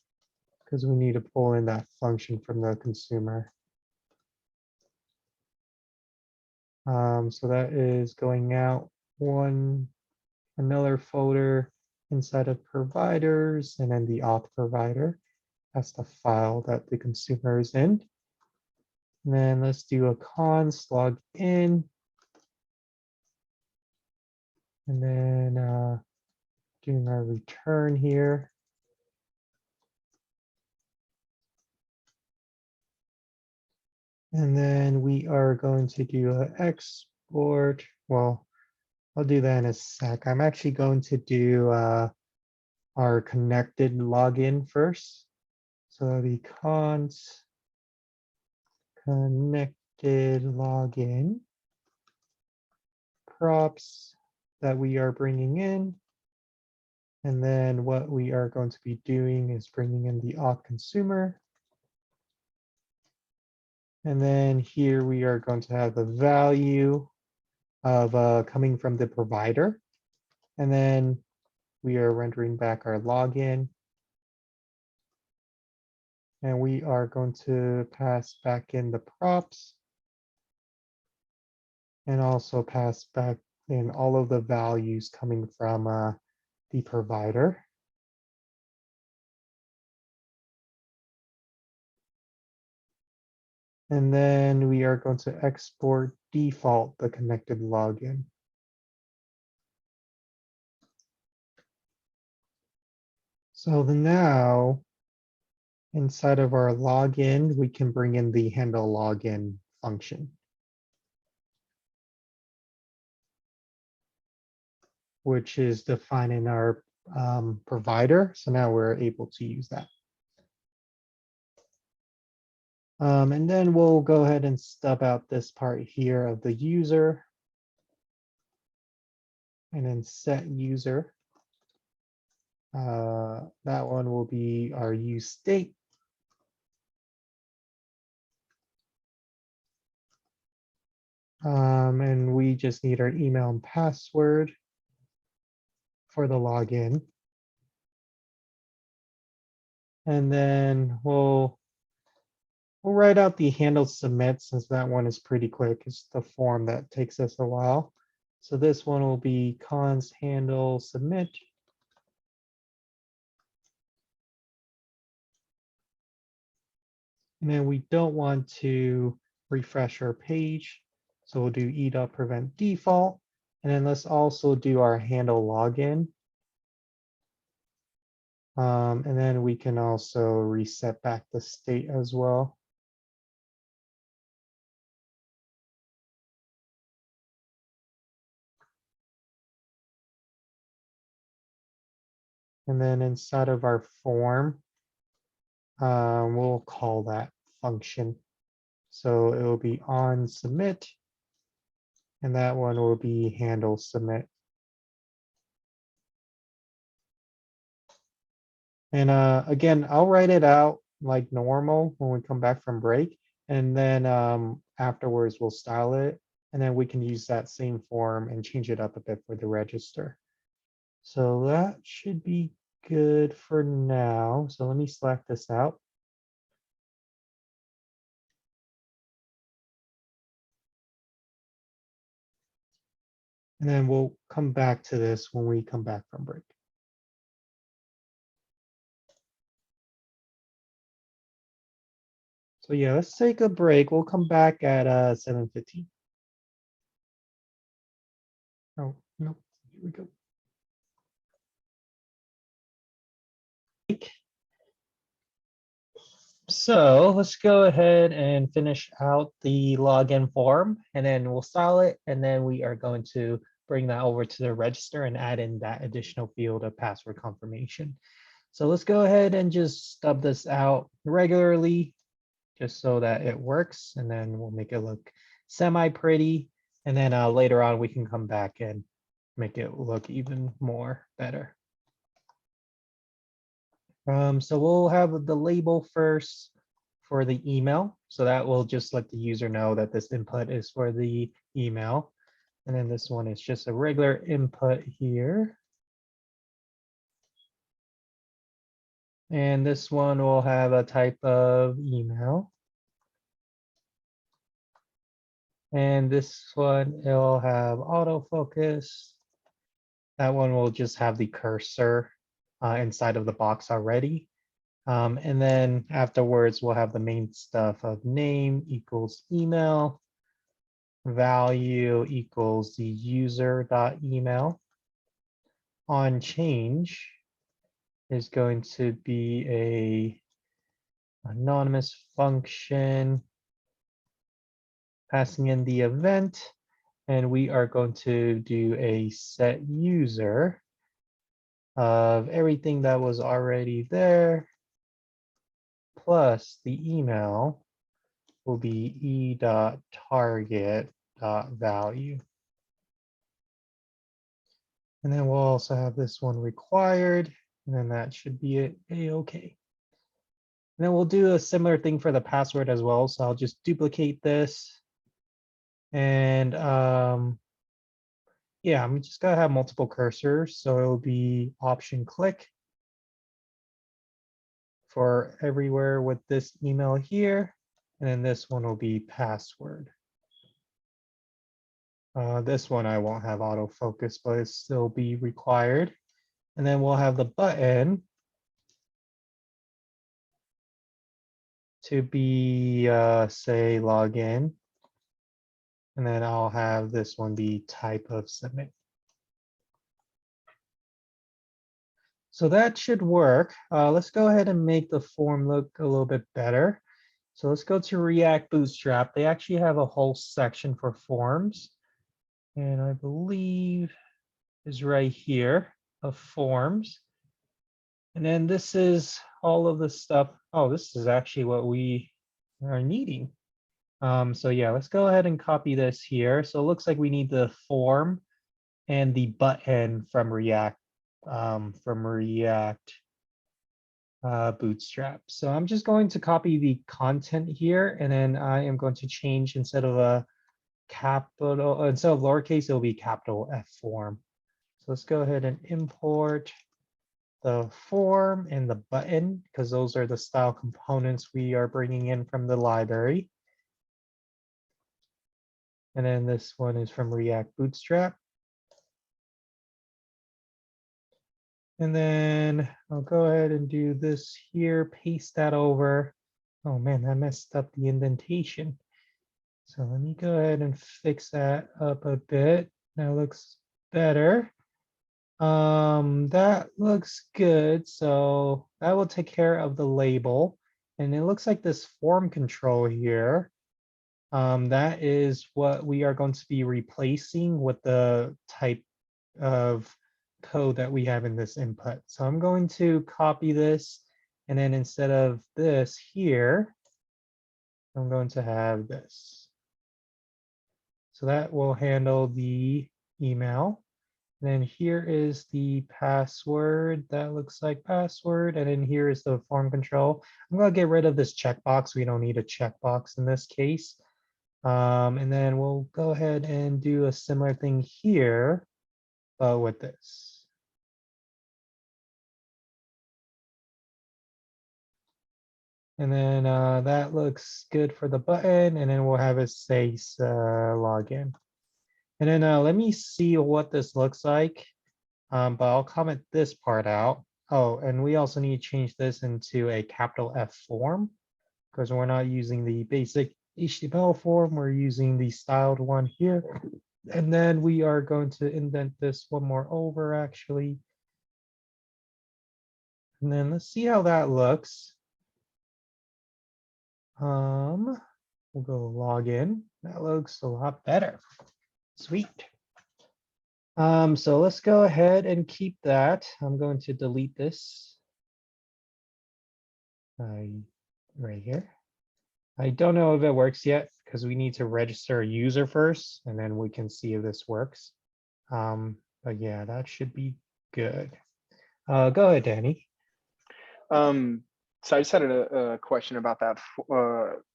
because we need to pull in that function from the consumer. So that is going out another folder inside of providers, and then the auth provider. That's the file that the consumer is in. And then let's do a const log in. And then doing our return here. And then we are going to do an export. Well, I'll do that in a sec. I'm actually going to do our connected login first. So that'll be const connected login props that we are bringing in. And then what we are going to be doing is bringing in the auth consumer. And then here we are going to have the value of coming from the provider. And then we are rendering back our login. And we are going to pass back in the props. And also pass back in all of the values coming from the provider. And then we are going to export default the connected login. So now inside of our login, we can bring in the handle login function, which is defined in our provider. So now we're able to use that. And then we'll go ahead and stub out this part here of the user. And then set user. That one will be our use state. And we just need our email and password for the login. And then we'll We'll write out the handle submit since that one is pretty quick. It's the form that takes us a while. So this one will be const handle submit. And then we don't want to refresh our page. So we'll do e.prevent default. And then let's also do our handle login. And then we can also reset back the state as well. And then inside of our form, we'll call that function. So it will be on submit, and that one will be handle submit. And again, I'll write it out like normal when we come back from break. And then afterwards, we'll style it. And then we can use that same form and change it up a bit for the register. So that should be good for now. So let me select this out. And then we'll come back to this when we come back from break. So yeah, let's take a break. We'll come back at 7:15. Oh, no, here we go. So let's go ahead and finish out the login form, and then we'll style it, and then we are going to bring that over to the register and add in that additional field of password confirmation. So let's go ahead and just stub this out regularly, just so that it works, and then we'll make it look semi-pretty, and then later on we can come back and make it look even more better. So we'll have the label first for the email. So that will just let the user know that this input is for the email. And then this one is just a regular input here. And this one will have a type of email. And this one, it'll have autofocus. That one will just have the cursor inside of the box already. And then afterwards, we'll have the main stuff of name equals email, value equals the user.email. On change is going to be a anonymous function passing in the event, and we are going to do a set user of everything that was already there, plus the email will be e.target.value. And then we'll also have this one required, and then that should be it, a-okay. And then we'll do a similar thing for the password as well. So I'll just duplicate this. And yeah, I'm just gonna have multiple cursors. So it'll be option click for everywhere with this email here. And then this one will be password. This one I won't have autofocus, but it still be required. And then we'll have the button to be, say, login. And then I'll have this one be type of submit. So that should work. Let's go ahead and make the form look a little bit better. So let's go to React Bootstrap. They actually have a whole section for forms. And I believe is right here of forms. And then this is all of the stuff. Oh, this is actually what we are needing. So yeah, let's go ahead and copy this here. So it looks like we need the form and the button from React Bootstrap. So I'm just going to copy the content here, and then I am going to change instead of instead of lowercase, it'll be capital F form. So let's go ahead and import the form and the button, because those are the style components we are bringing in from the library. And then this one is from React Bootstrap. And then I'll go ahead and do this here, paste that over. Oh man, that messed up the indentation. So let me go ahead and fix that up a bit. That looks better. That looks good. So that will take care of the label. And it looks like this form control here, that is what we are going to be replacing with the type of code that we have in this input. So I'm going to copy this, and then instead of this here, I'm going to have this. So that will handle the email. Then here is the password. That looks like password. And then here is the form control. I'm going to get rid of this checkbox. We don't need a checkbox in this case. And then we'll go ahead and do a similar thing here, but with this. And then that looks good for the button. And then we'll have it say login. And then let me see what this looks like. But I'll comment this part out. Oh, and we also need to change this into a capital F form because we're not using the basic HTML form. We're using the styled one here. And then we are going to indent this one more over actually. And then let's see how that looks. We'll go log in. That looks a lot better. Sweet. So let's go ahead and keep that. I'm going to delete this right here. I don't know if it works yet because we need to register a user first, and then we can see if this works. But yeah, that should be good. Go ahead, Danny. So I just had a question about that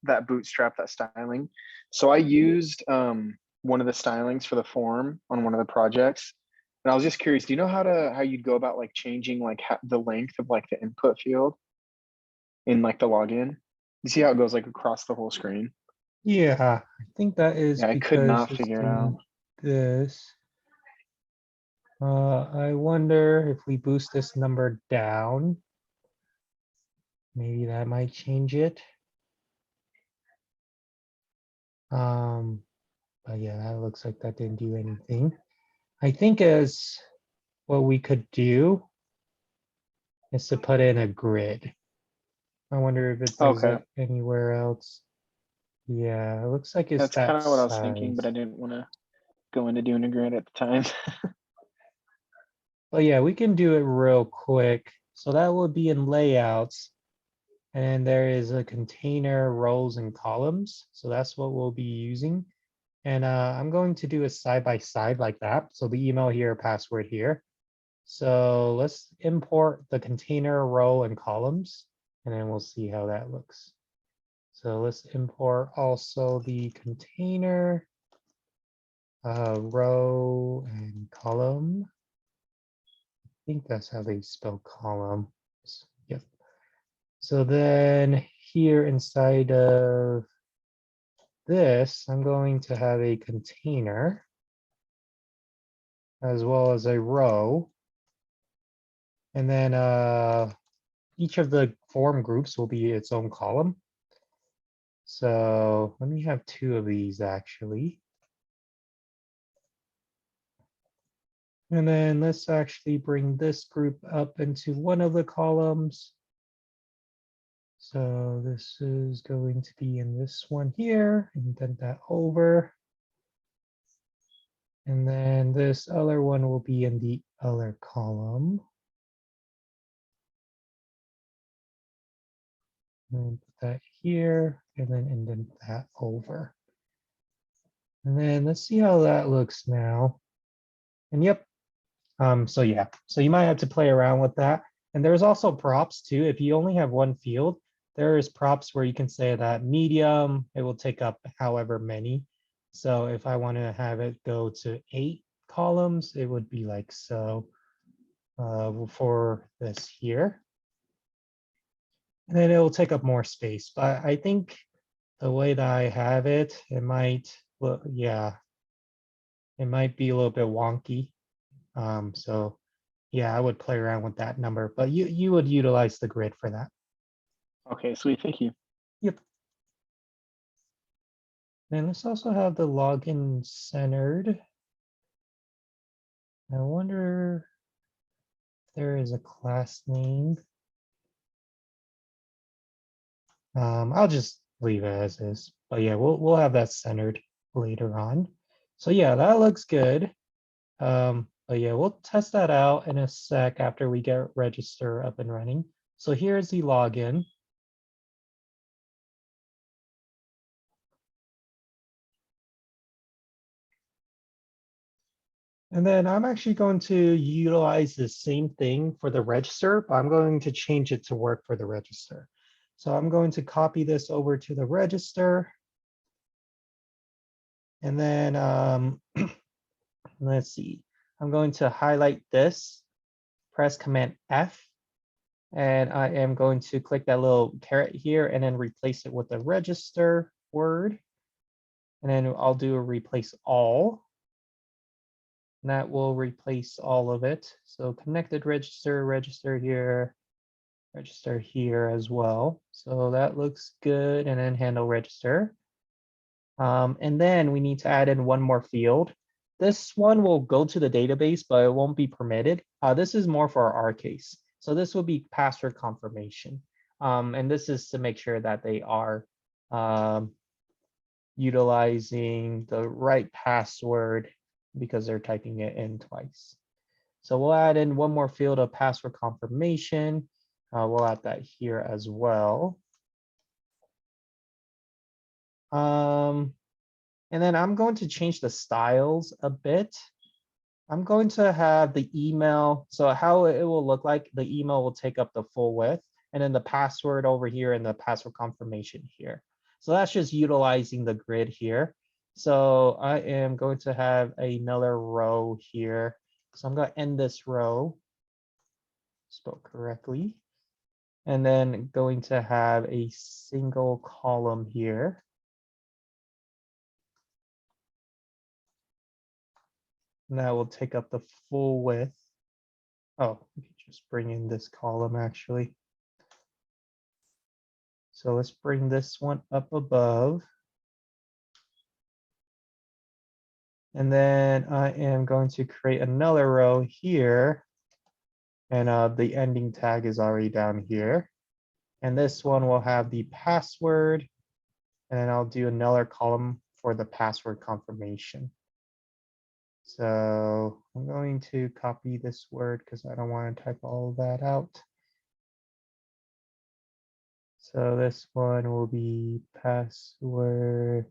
that bootstrap, that styling. So I used one of the stylings for the form on one of the projects, and I was just curious. Do you know how you'd go about like changing like the length of like the input field in like the login? You see how it goes like across the whole screen? Yeah, I think that is Yeah, I could because not it's figure it doing out. this. I wonder if we boost this number down, maybe that might change it. But yeah, that looks like that didn't do anything. I think as what we could do is to put in a grid. I wonder if it does Okay, it anywhere else. Yeah, it looks like it's that's that kind of what I was thinking, but size. I didn't want to go into doing a grid at the time. But yeah, we can do it real quick. So that would be in layouts. And there is a container, rows, and columns. So that's what we'll be using. And I'm going to do a side by side like that. So the email here, password here. So let's import the container, row, and columns, and then we'll see how that looks. So let's import also the container, row, and column. I think that's how they spell column. Yep. So then here inside of this, I'm going to have a container as well as a row. And then each of the form groups will be its own column. So let me have two of these actually. And then let's actually bring this group up into one of the columns. So this is going to be in this one here, indent that over. And then this other one will be in the other column. And put that here, and then indent that over. And then let's see how that looks now. And yep. So yeah, so you might have to play around with that. And there's also props too. If you only have one field, there is props where you can say that medium, it will take up however many. So if I want to have it go to 8 columns, it would be like so. for this here. And then it will take up more space, but I think the way that I have it, it might, well, yeah, it might be a little bit wonky. So yeah, I would play around with that number, but you would utilize the grid for that. Okay, sweet. Thank you. Yep. And let's also have the login centered. I wonder if there is a class name. I'll just leave it as is, but yeah, we'll have that centered later on. So yeah, that looks good. But yeah, we'll test that out in a sec after we get register up and running. So here's the login. And then I'm actually going to utilize the same thing for the register, but I'm going to change it to work for the register. So I'm going to copy this over to the register. And then let's see, I'm going to highlight this, press Command F, and I am going to click that little caret here and then replace it with the register word. And then I'll do a replace all. And that will replace all of it. So connected register, register here as well. So that looks good. And then handle register. And then we need to add in one more field. This one will go to the database, but it won't be permitted. This is more for our case. So this will be password confirmation. And this is to make sure that they are utilizing the right password because they're typing it in twice. So we'll add in one more field of password confirmation. We'll add that here as well. And then I'm going to change the styles a bit. I'm going to have the email. So how it will look like, the email will take up the full width, and then the password over here and the password confirmation here. So that's just utilizing the grid here. So I am going to have another row here. So I'm going to end this row, spelled correctly, and then going to have a single column here. And that will take up the full width. Oh, we could just bring in this column actually. So let's bring this one up above. And then I am going to create another row here. And the ending tag is already down here. And this one will have the password. And then I'll do another column for the password confirmation. So I'm going to copy this word because I don't want to type all of that out. So this one will be password.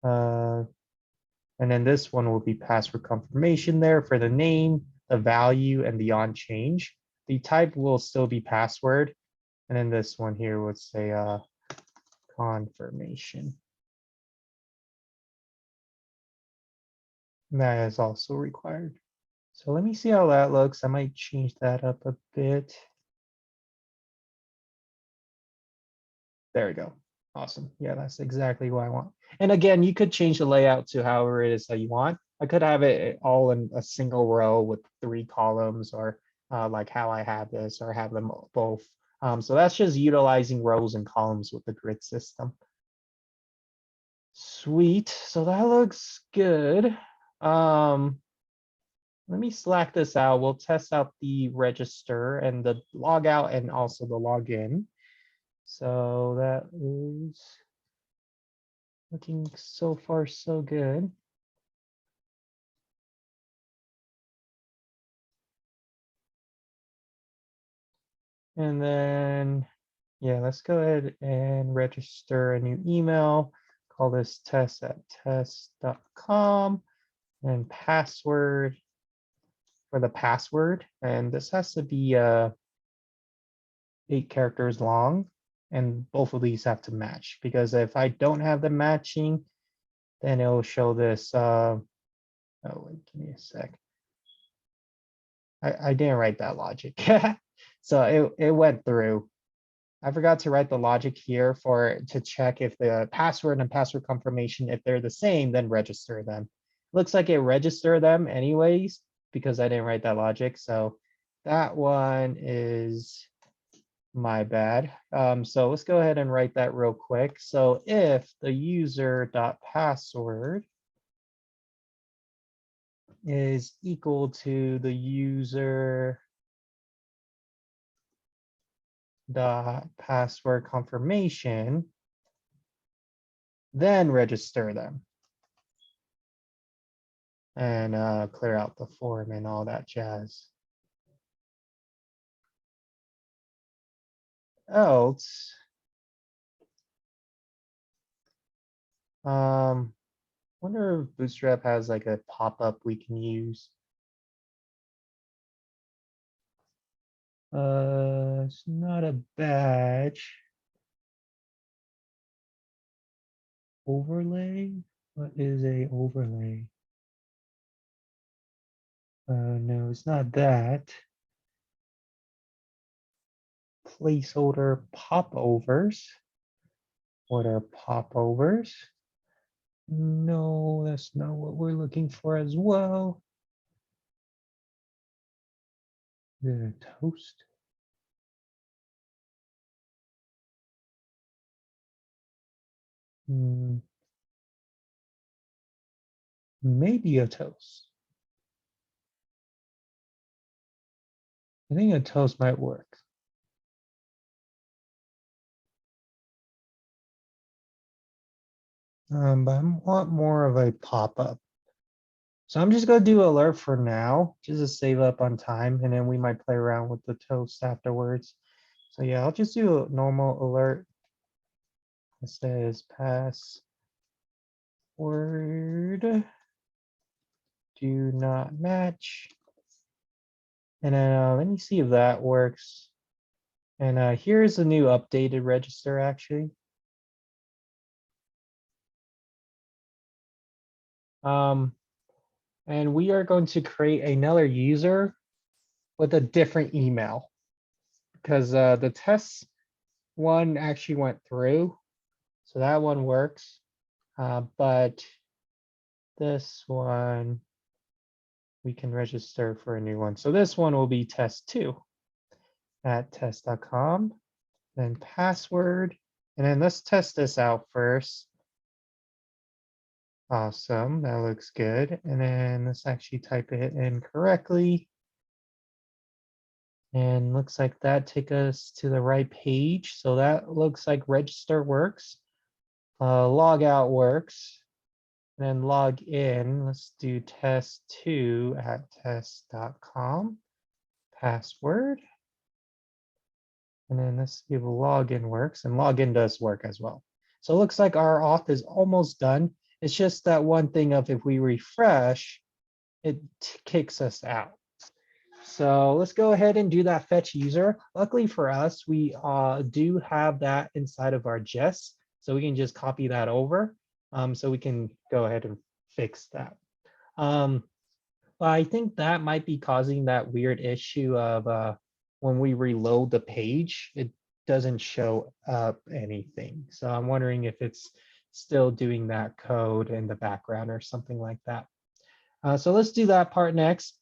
And then this one will be password confirmation there for the name, the value, and the on change. The type will still be password. And then this one here would say confirmation. And that is also required. So let me see how that looks. I might change that up a bit. There we go. Awesome. Yeah, that's exactly what I want. And again, you could change the layout to however it is that you want. I could have it all in a single row with 3 columns, or like how I have this, or have them both. So that's just utilizing rows and columns with the grid system. Sweet. So that looks good. Let me slack this out. We'll test out the register and the logout and also the login. So that is looking so far so good. And then, yeah, let's go ahead and register a new email. Call this test@test.com, and password for the password. And this has to be 8 characters long. And both of these have to match, because if I don't have them matching, then it'll show this. Oh, wait, give me a sec. I didn't write that logic. So it went through. I forgot to write the logic here to check if the password and password confirmation, if they're the same, then register them. Looks like it registered them anyways, because I didn't write that logic. So that one is my bad. So let's go ahead and write that real quick. So if the user.password is equal to the user dot password confirmation, then register them and clear out the form and all that jazz. Else, wonder if Bootstrap has like a pop-up we can use. It's not a badge. Overlay? What is a overlay? No, it's not that. Placeholder popovers. What are popovers? No, that's not what we're looking for as well. The toast. Maybe a toast. I think a toast might work. But I want more of a pop-up. So I'm just gonna do alert for now, just to save up on time, and then we might play around with the toast afterwards. So yeah, I'll just do a normal alert. It says password do not match. And then let me see if that works. And here's a new updated register actually. And we are going to create another user with a different email because the test one actually went through. So that one works. But this one, we can register for a new one. So this one will be test2 at test.com, then password. And then let's test this out first. Awesome, that looks good. And then let's actually type it in correctly. And looks like that take us to the right page. So that looks like register works. Log out works. And then log in. Let's do test2 at test.com. Password. And then let's see if login works. And login does work as well. So it looks like our auth is almost done. It's just that one thing of if we refresh, it kicks us out. So let's go ahead and do that fetch user. Luckily for us, we do have that inside of our jest. So we can just copy that over. So we can go ahead and fix that. But I think that might be causing that weird issue of when we reload the page, it doesn't show up anything. So I'm wondering if it's still doing that code in the background or something like that. So let's do that part next.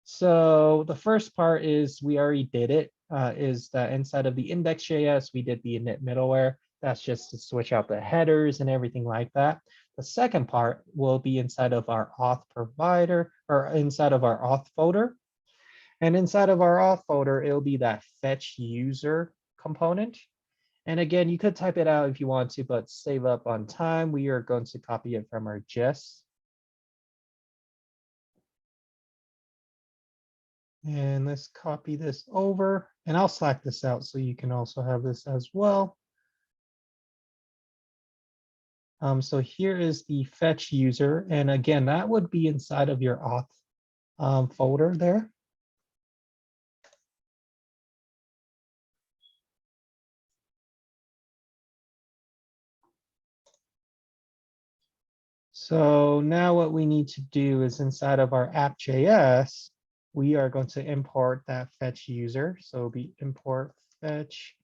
So the first part is we already did it, is that inside of the index.js, we did the init middleware. That's just to switch out the headers and everything like that. The second part will be inside of our auth provider or inside of our auth folder. And inside of our auth folder, it'll be that fetch user component. And again, you could type it out if you want to, but save up on time. We are going to copy it from our jest. And let's copy this over, and I'll Slack this out so you can also have this as well. So here is the fetch user. And again, that would be inside of your auth folder there. So now what we need to do is inside of our app.js, we are going to import that fetch user. So it'll be import fetch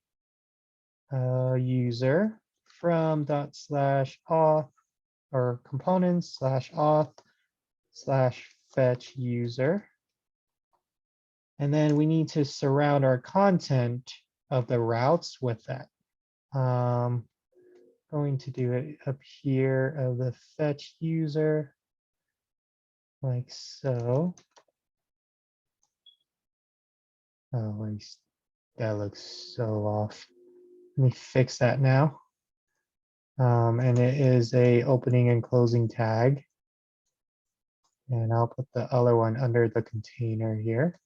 user from /auth or components /auth /fetch user. And then we need to surround our content of the routes with that. Going to do it up here of the fetch user, like so. Oh, that looks so off. Let me fix that now. And it is a opening and closing tag. And I'll put the other one under the container here.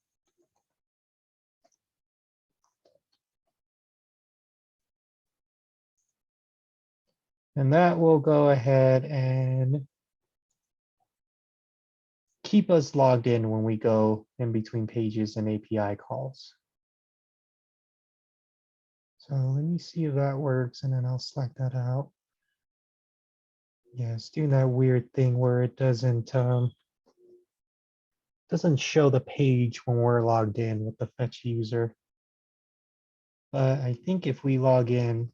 And that will go ahead and keep us logged in when we go in between pages and API calls. So let me see if that works, and then I'll select that out. Yeah, it's doing that weird thing where it doesn't show the page when we're logged in with the fetch user. But I think if we log in,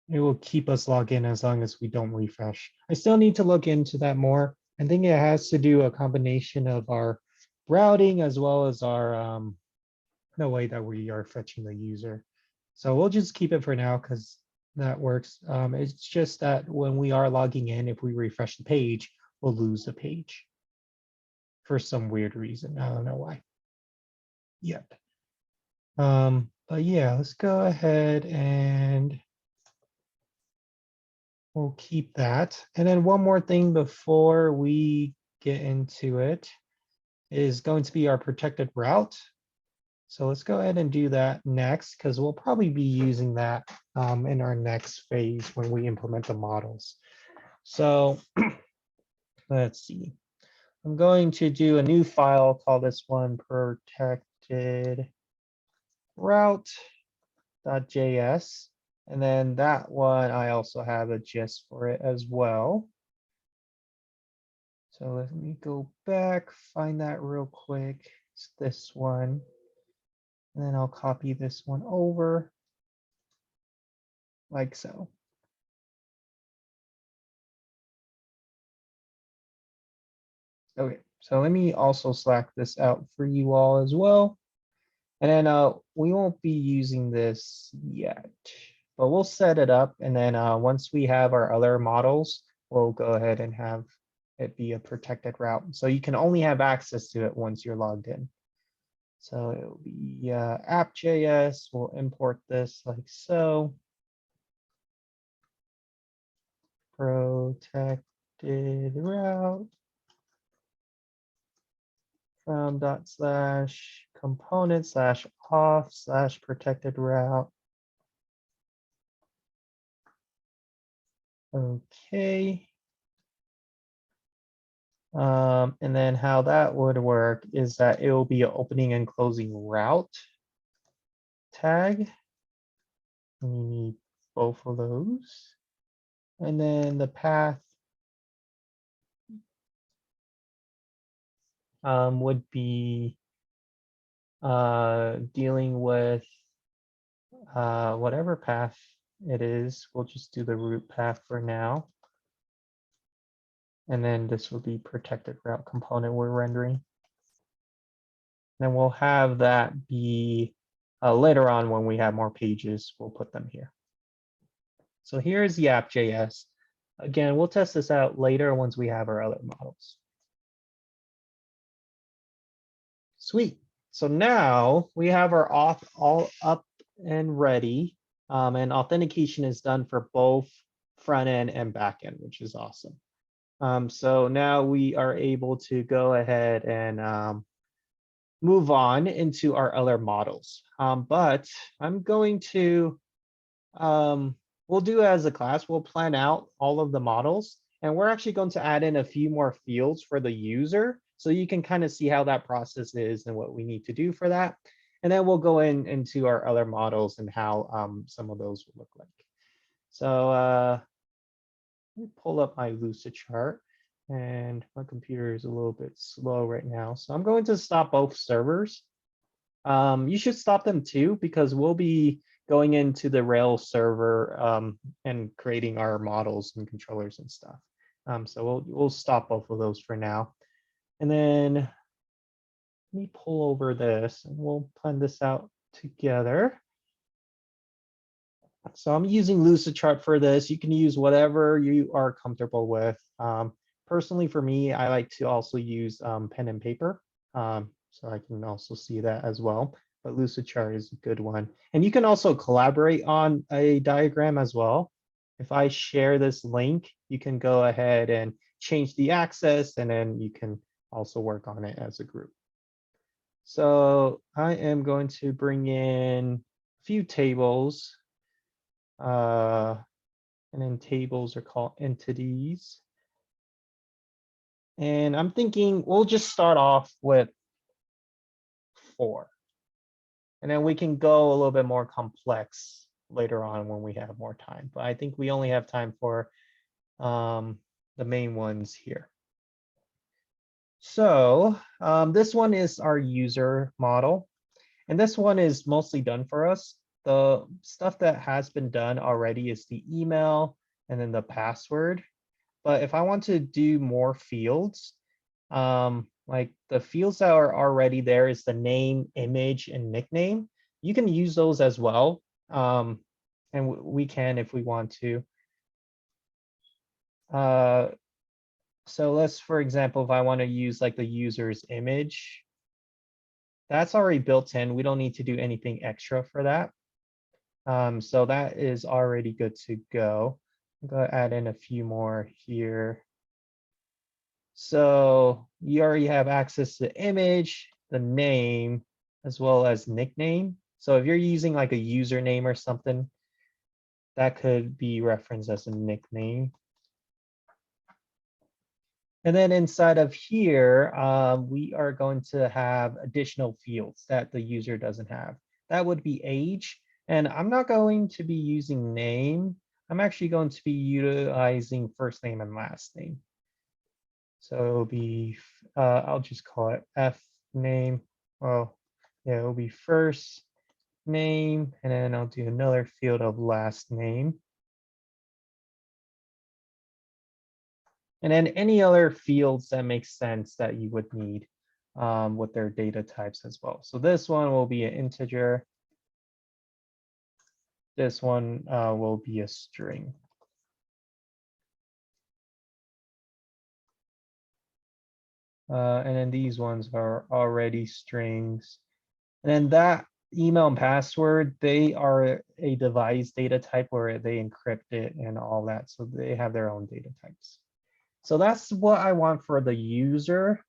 it will keep us logged in as long as we don't refresh. I still need to look into that more. I think it has to do a combination of our routing as well as our the way that we are fetching the user. So we'll just keep it for now because that works. It's just that when we are logging in, if we refresh the page, we'll lose the page for some weird reason. I don't know why yet. But yeah, let's go ahead and we'll keep that. And then one more thing before we get into it is going to be our protected route. So let's go ahead and do that next, because we'll probably be using that in our next phase when we implement the models. So let's see. I'm going to do a new file, call this one protected route.js. And then that one, I also have a gist for it as well. So let me go back, find that real quick. It's this one. And then I'll copy this one over like so. Okay, so let me also Slack this out for you all as well. And then we won't be using this yet, but we'll set it up. And then once we have our other models, we'll go ahead and have it be a protected route. So you can only have access to it once you're logged in. So it will be app.js. We'll import this like so. Protected route from /component/auth/protected route. Okay. And then how that would work is that it will be an opening and closing route tag. And you need both of those. And then the path would be dealing with whatever path it is. We'll just do the root path for now. And then this will be protected route component we're rendering. Then we'll have that be later on when we have more pages, we'll put them here. So here's the app.js. Again, we'll test this out later once we have our other models. Sweet. So now we have our auth all up and ready. And authentication is done for both front end and back end, which is awesome. So now we are able to go ahead and move on into our other models. But I'm going to, we'll do as a class, we'll plan out all of the models, and we're actually going to add in a few more fields for the user. So you can kind of see how that process is and what we need to do for that. And then we'll go into our other models and how some of those will look like. So Let me pull up my Lucid chart, and my computer is a little bit slow right now. So I'm going to stop both servers. You should stop them too, because we'll be going into the Rails server and creating our models and controllers and stuff. So we'll stop both of those for now. And then let me pull over this and we'll plan this out together. So I'm using Lucidchart for this. You can use whatever you are comfortable with. Personally, for me, I like to also use pen and paper. So I can also see that as well. But Lucidchart is a good one. And you can also collaborate on a diagram as well. If I share this link, you can go ahead and change the axis, and then you can also work on it as a group. So I am going to bring in a few tables. And then tables are called entities. And I'm thinking we'll just start off with 4. And then we can go a little bit more complex later on when we have more time. But I think we only have time for the main ones here. So this one is our user model. And this one is mostly done for us. The stuff that has been done already is the email and then the password. But if I want to do more fields, like the fields that are already there is the name, image, and nickname. You can use those as well. And we can if we want to. So let's, for example, if I want to use like the user's image, that's already built in. We don't need to do anything extra for that. So that is already good to go. I'm going to add in a few more here. So you already have access to the image, the name, as well as nickname. So if you're using like a username or something, that could be referenced as a nickname. And then inside of here, we are going to have additional fields that the user doesn't have. That would be age. And I'm not going to be using name. I'm actually going to be utilizing first name and last name. So it'll be, I'll just call it F name. Well, yeah, it'll be first name, and then I'll do another field of last name. And then any other fields that make sense that you would need with their data types as well. So this one will be an integer. This one will be a string. And then these ones are already strings. And then that email and password, they are a device data type where they encrypt it and all that. So they have their own data types. So that's what I want for the user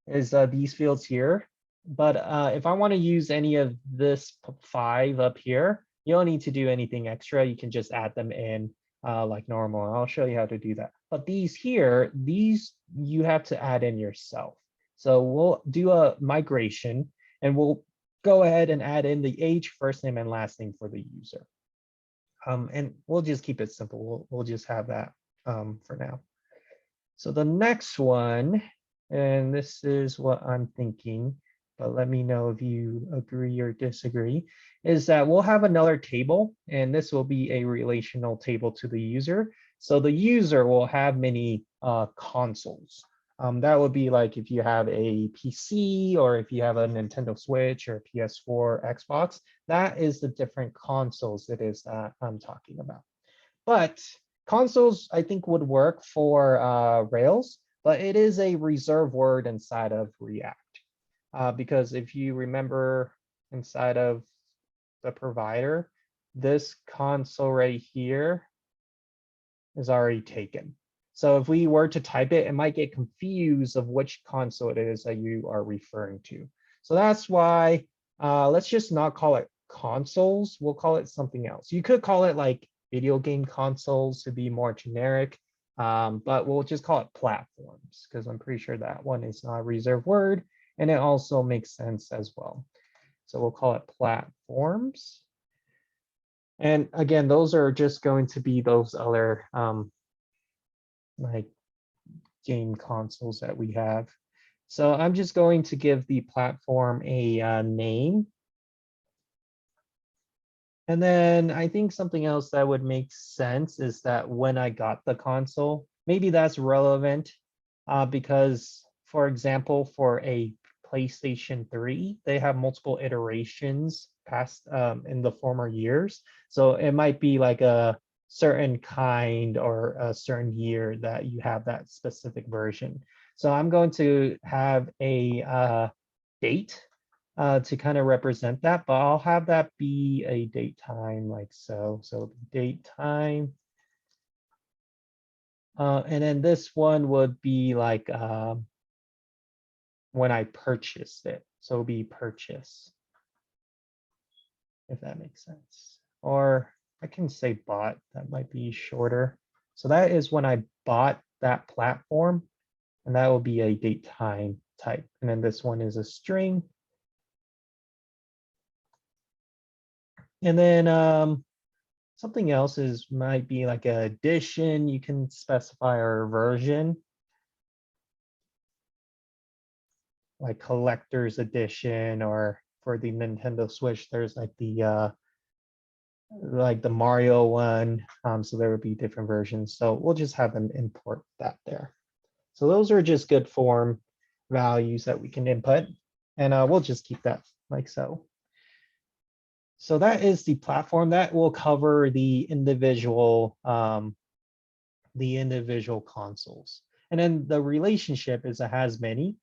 is these fields here. But if I want to use any of this 5 up here, you don't need to do anything extra. You can just add them in like normal. And I'll show you how to do that. But these here, these you have to add in yourself. So we'll do a migration and we'll go ahead and add in the age, first name, and last name for the user. And we'll just keep it simple. We'll just have that for now. So the next one, and this is what I'm thinking, but let me know if you agree or disagree, is that we'll have another table, and this will be a relational table to the user. So the user will have many consoles. That would be like if you have a PC or if you have a Nintendo Switch or PS4, Xbox, that is the different consoles it is that I'm talking about. But consoles, I think, would work for Rails, but it is a reserved word inside of React. Because if you remember inside of the provider, this console right here is already taken. So if we were to type it, it might get confused of which console it is that you are referring to. So that's why let's just not call it consoles. We'll call it something else. You could call it like video game consoles to be more generic, but we'll just call it platforms because I'm pretty sure that one is not a reserved word and it also makes sense as well. So we'll call it platforms. And again, those are just going to be those other like game consoles that we have. So I'm just going to give the platform a name. And then I think something else that would make sense is that when I got the console, maybe that's relevant because, for example, for a PlayStation 3, they have multiple iterations past in the former years. So it might be like a certain kind or a certain year that you have that specific version. So I'm going to have a date to kind of represent that, but I'll have that be a date time like so. So date time. And then this one would be like when I purchased it. So it'll be purchase, if that makes sense. Or I can say bought, that might be shorter. So that is when I bought that platform, and that will be a date time type. And then this one is a string. And then something else is might be like an addition. You can specify our version, like collector's edition, or for the Nintendo Switch, there's like the Mario one. So there would be different versions. So we'll just have them import that there. So those are just good form values that we can input, and we'll just keep that like so. So that is the platform that will cover the individual consoles. And then the relationship is it has many.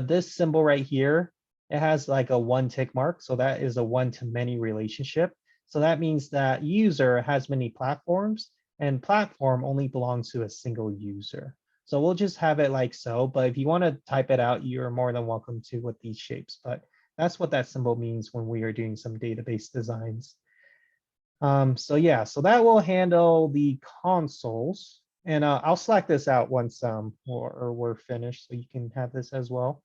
This symbol right here, it has like a one tick mark. So that is a one-to-many relationship. So that means that user has many platforms and platform only belongs to a single user. So we'll just have it like so. But if you want to type it out, you're more than welcome to with these shapes. But that's what that symbol means when we are doing some database designs. So yeah, so that will handle the consoles. And I'll slack this out once or we're finished, so you can have this as well.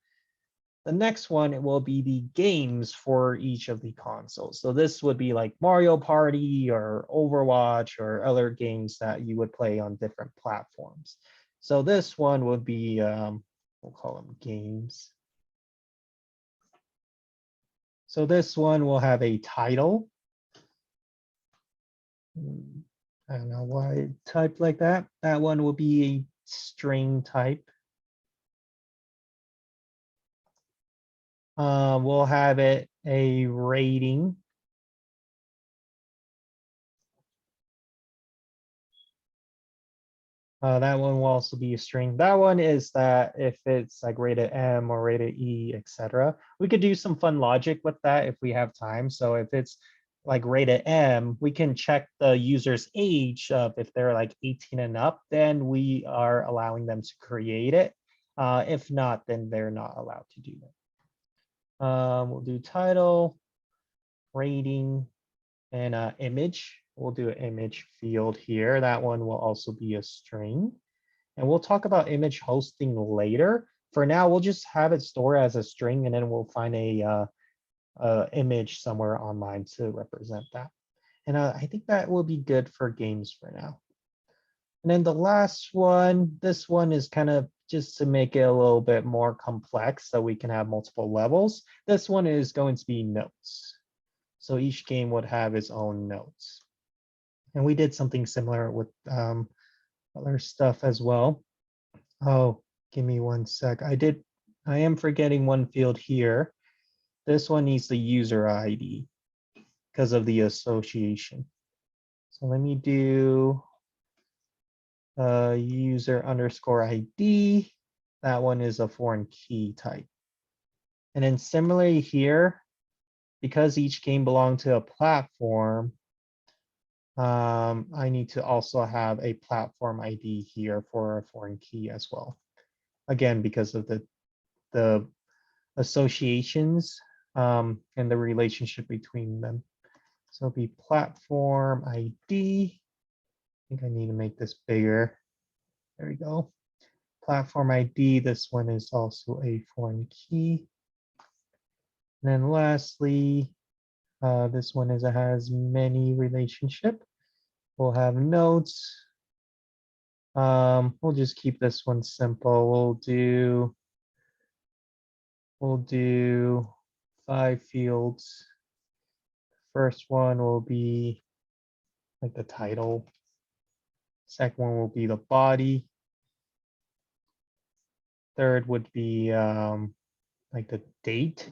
The next one, it will be the games for each of the consoles. So this would be like Mario Party or Overwatch or other games that you would play on different platforms. So this one would be, we'll call them games. So this one will have a title. I don't know why it typed like that. That one will be a string type. We'll have it a rating. That one will also be a string. That one is that if it's like rated M or rated E, etc. We could do some fun logic with that if we have time. So if it's like rated M, we can check the user's age of if they're like 18 and up, then we are allowing them to create it. If not, then they're not allowed to do that. We'll do title, rating, and image. We'll do an image field here. That one will also be a string. And we'll talk about image hosting later. For now, we'll just have it stored as a string, and then we'll find a image somewhere online to represent that. And I think that will be good for games for now. And then the last one, this one is kind of just to make it a little bit more complex so we can have multiple levels. This one is going to be notes. So each game would have its own notes. And we did something similar with other stuff as well. Oh, give me one sec. I am forgetting one field here. This one needs the user ID because of the association. So let me do user underscore ID. That one is a foreign key type. And then similarly here, because each game belonged to a platform, I need to also have a platform ID here for a foreign key as well. Again, because of the associations and the relationship between them. So it'll be platform ID. I think I need to make this bigger. There we go. Platform ID, this one is also a foreign key. And then lastly, this one is it has many relationship. We'll have nodes. We'll just keep this one simple. We'll do 5 fields. First one will be like the title. Second one will be the body. Third would be like the date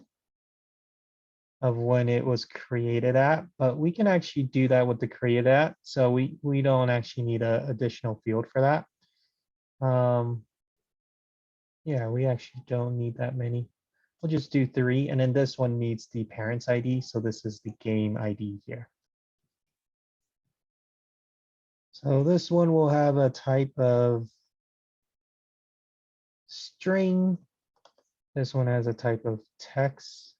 of when it was created at, but we can actually do that with the created at. So we don't actually need an additional field for that. Yeah, we actually don't need that many. We'll just do 3, and then this one needs the parent's ID. So this is the game ID here. So this one will have a type of string. This one has a type of text,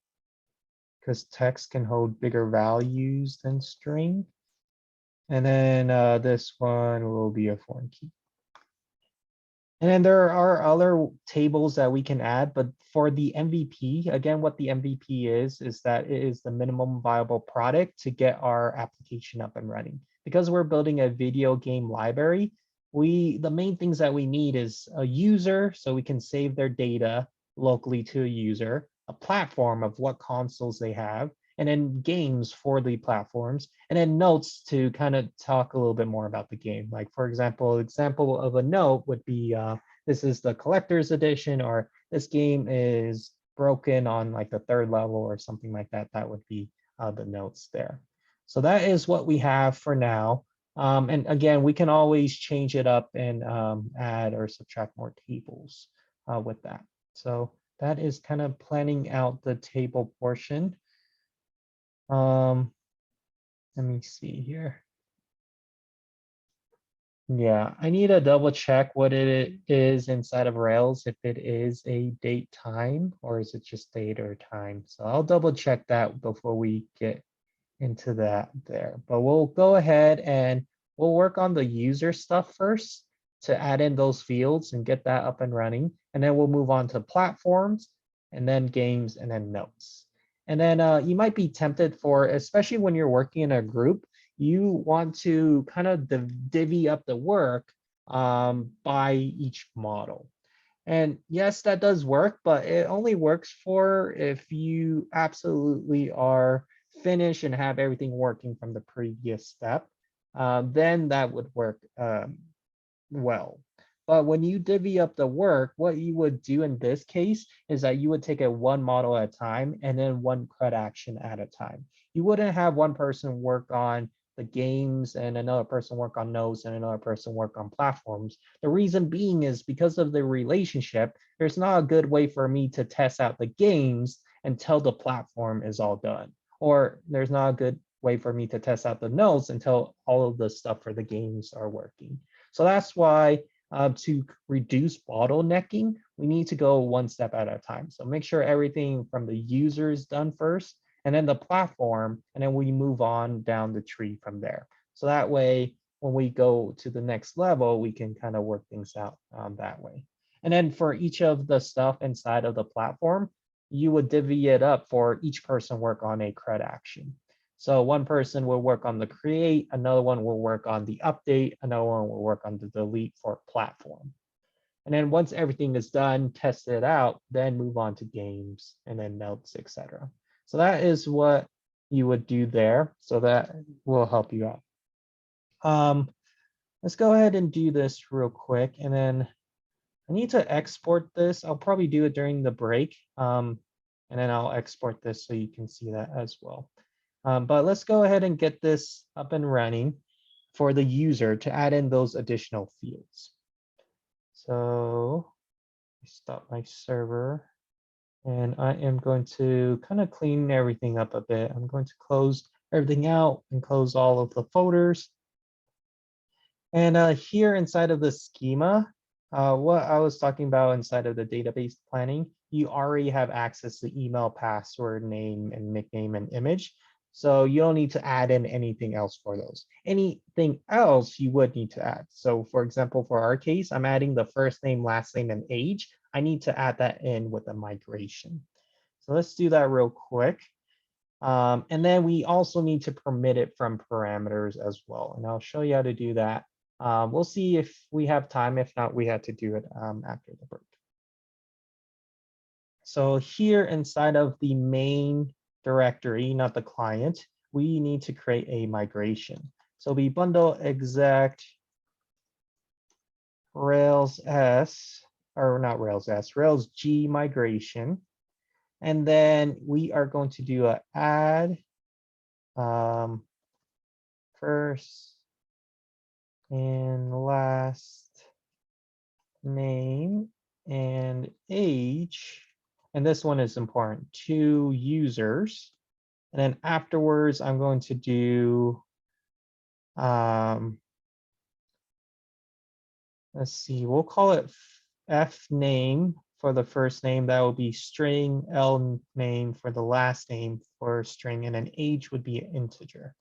because text can hold bigger values than string. And then this one will be a foreign key. And then there are other tables that we can add, but for the MVP, again, what the MVP is that it is the minimum viable product to get our application up and running. Because we're building a video game library, the main things that we need is a user, so we can save their data locally to a user, a platform of what consoles they have, and then games for the platforms, and then notes to kind of talk a little bit more about the game. Like, for example of a note would be, this is the collector's edition, or this game is broken on like the 3rd level or something like that. That would be the notes there. So that is what we have for now. And again, we can always change it up and add or subtract more tables with that. So that is kind of planning out the table portion. Let me see here. Yeah, I need to double check what it is inside of Rails, if it is a date time or is it just date or time. So I'll double check that before we get into that there. But we'll go ahead and we'll work on the user stuff first to add in those fields and get that up and running. And then we'll move on to platforms and then games and then notes. And then you might be tempted for, especially when you're working in a group, you want to kind of divvy up the work by each model. And yes, that does work, but it only works for if you absolutely are finished and have everything working from the previous step. Then that would work well. But when you divvy up the work, what you would do in this case is that you would take it one model at a time and then one CRUD action at a time. You wouldn't have one person work on the games and another person work on nodes and another person work on platforms. The reason being is because of the relationship, there's not a good way for me to test out the games until the platform is all done. Or there's not a good way for me to test out the nodes until all of the stuff for the games are working. So that's why to reduce bottlenecking, we need to go one step at a time. So make sure everything from the user is done first, and then the platform, and then we move on down the tree from there. So that way, when we go to the next level, we can kind of work things out that way. And then for each of the stuff inside of the platform, you would divvy it up for each person work on a CRUD action. So one person will work on the create, another one will work on the update, another one will work on the delete for platform. And then once everything is done, test it out, then move on to games and then notes, etc. So that is what you would do there. So that will help you out. Let's go ahead and do this real quick. And then I need to export this. I'll probably do it during the break. And then I'll export this so you can see that as well. But let's go ahead and get this up and running for the user to add in those additional fields. So stop my server and I am going to kind of clean everything up a bit. I'm going to close everything out and close all of the folders. And here inside of the schema, what I was talking about inside of the database planning, you already have access to email, password, name, and nickname and image. So you don't need to add in anything else for those. Anything else you would need to add. So for example, for our case, I'm adding the first name, last name, and age. I need to add that in with a migration. So let's do that real quick. And then we also need to permit it from parameters as well. And I'll show you how to do that We'll see if we have time. If not, we had to do it after the break. So here inside of the main directory, not the client, we need to create a migration. So we bundle exec Rails S, or not Rails S, Rails G migration. And then we are going to do a add first and last name and age. And this one is important, 2 users. And then afterwards, I'm going to do, let's see, we'll call it F name for the first name. That will be string, L name for the last name for string, and then age would be an integer.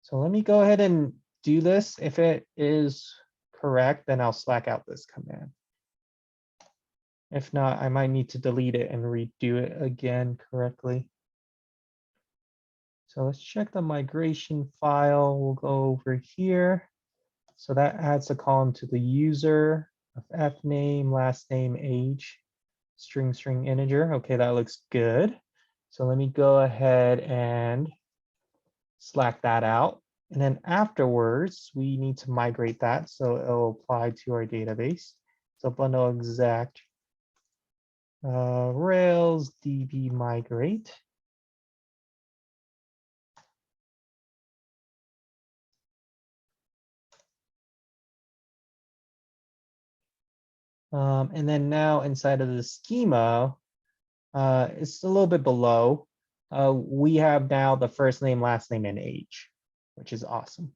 So let me go ahead and do this. If it is correct, then I'll slack out this command. If not, I might need to delete it and redo it again correctly. So let's check the migration file. We'll go over here. So that adds a column to the user of F name, last name, age, string, integer. Okay, that looks good. So let me go ahead and slack that out. And then afterwards, we need to migrate that. So it'll apply to our database. So bundle exec Rails DB migrate. And then now inside of the schema, it's a little bit below. We have now the first name, last name, and age, which is awesome.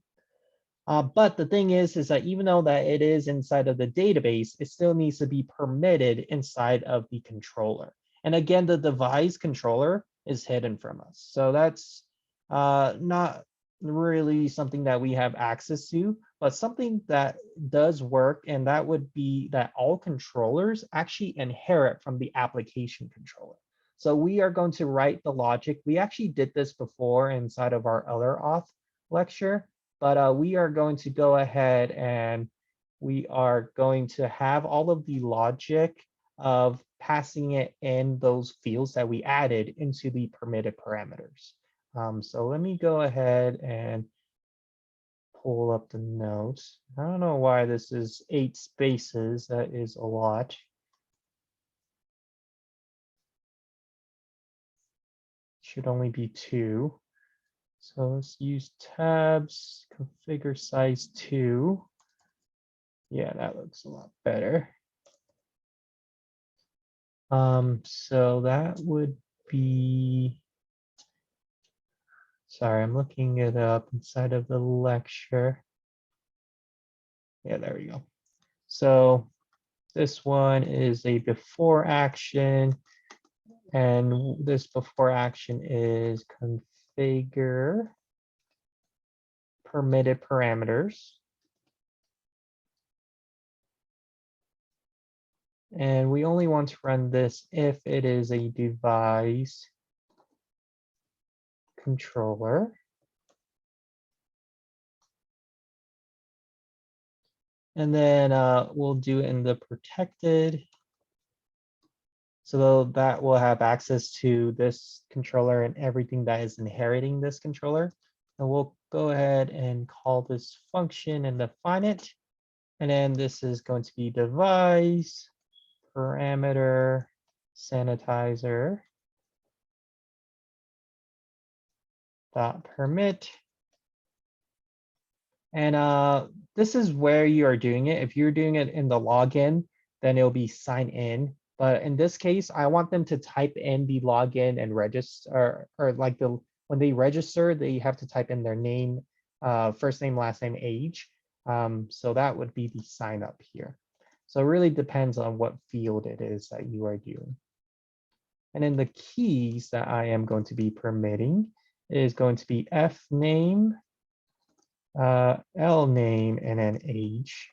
But the thing is that even though that it is inside of the database, it still needs to be permitted inside of the controller. And again, the device controller is hidden from us. So that's not really something that we have access to, but something that does work, and that would be that all controllers actually inherit from the application controller. So we are going to write the logic. We actually did this before inside of our other auth lecture, but we are going to go ahead and we are going to have all of the logic of passing it in those fields that we added into the permitted parameters. So let me go ahead and pull up the notes. I don't know why this is 8 spaces. That is a lot. Should only be 2. So let's use tabs, configure size 2. Yeah, that looks a lot better. So that would be, sorry, I'm looking it up inside of the lecture. Yeah, there we go. So this one is a before action, and this before action is configure permitted parameters. And we only want to run this if it is a device controller. And then we'll do it in the protected. So that will have access to this controller and everything that is inheriting this controller. And we'll go ahead and call this function and define it. And then this is going to be device parameter sanitizer dot permit. And this is where you are doing it. If you're doing it in the login, then it'll be sign in. But in this case, I want them to type in the login and register, or like when they register, they have to type in their name, first name, last name, age. So that would be the sign up here. So it really depends on what field it is that you are doing. And then the keys that I am going to be permitting is going to be F name, L name, and then age.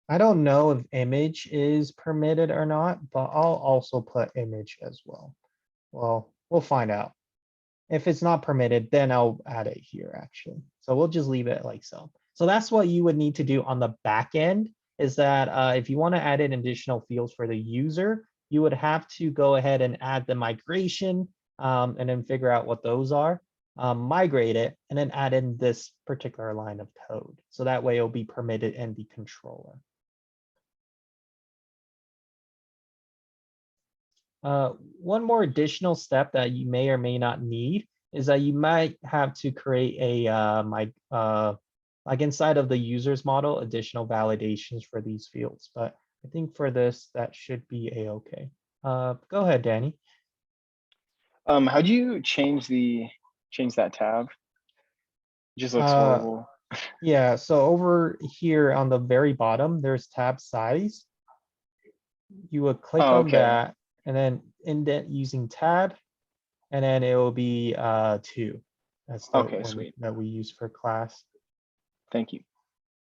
I don't know if image is permitted or not, but I'll also put image as well. Well, we'll find out. If it's not permitted, then I'll add it here actually. So we'll just leave it like so. So that's what you would need to do on the back end, is that if you want to add in additional fields for the user, you would have to go ahead and add the migration and then figure out what those are, migrate it, and then add in this particular line of code. So that way it'll be permitted in the controller. One more additional step that you may or may not need is that you might have to create a like inside of the users model, additional validations for these fields. But I think for this, that should be a-okay. Go ahead, Danny. How do you change that tab? It just looks horrible. Yeah, so over here on the very bottom, there's tab size. You would click Oh, on okay. that and then indent using tab, and then it will be 2. That's the Okay, one sweet. that we use for class. Thank you.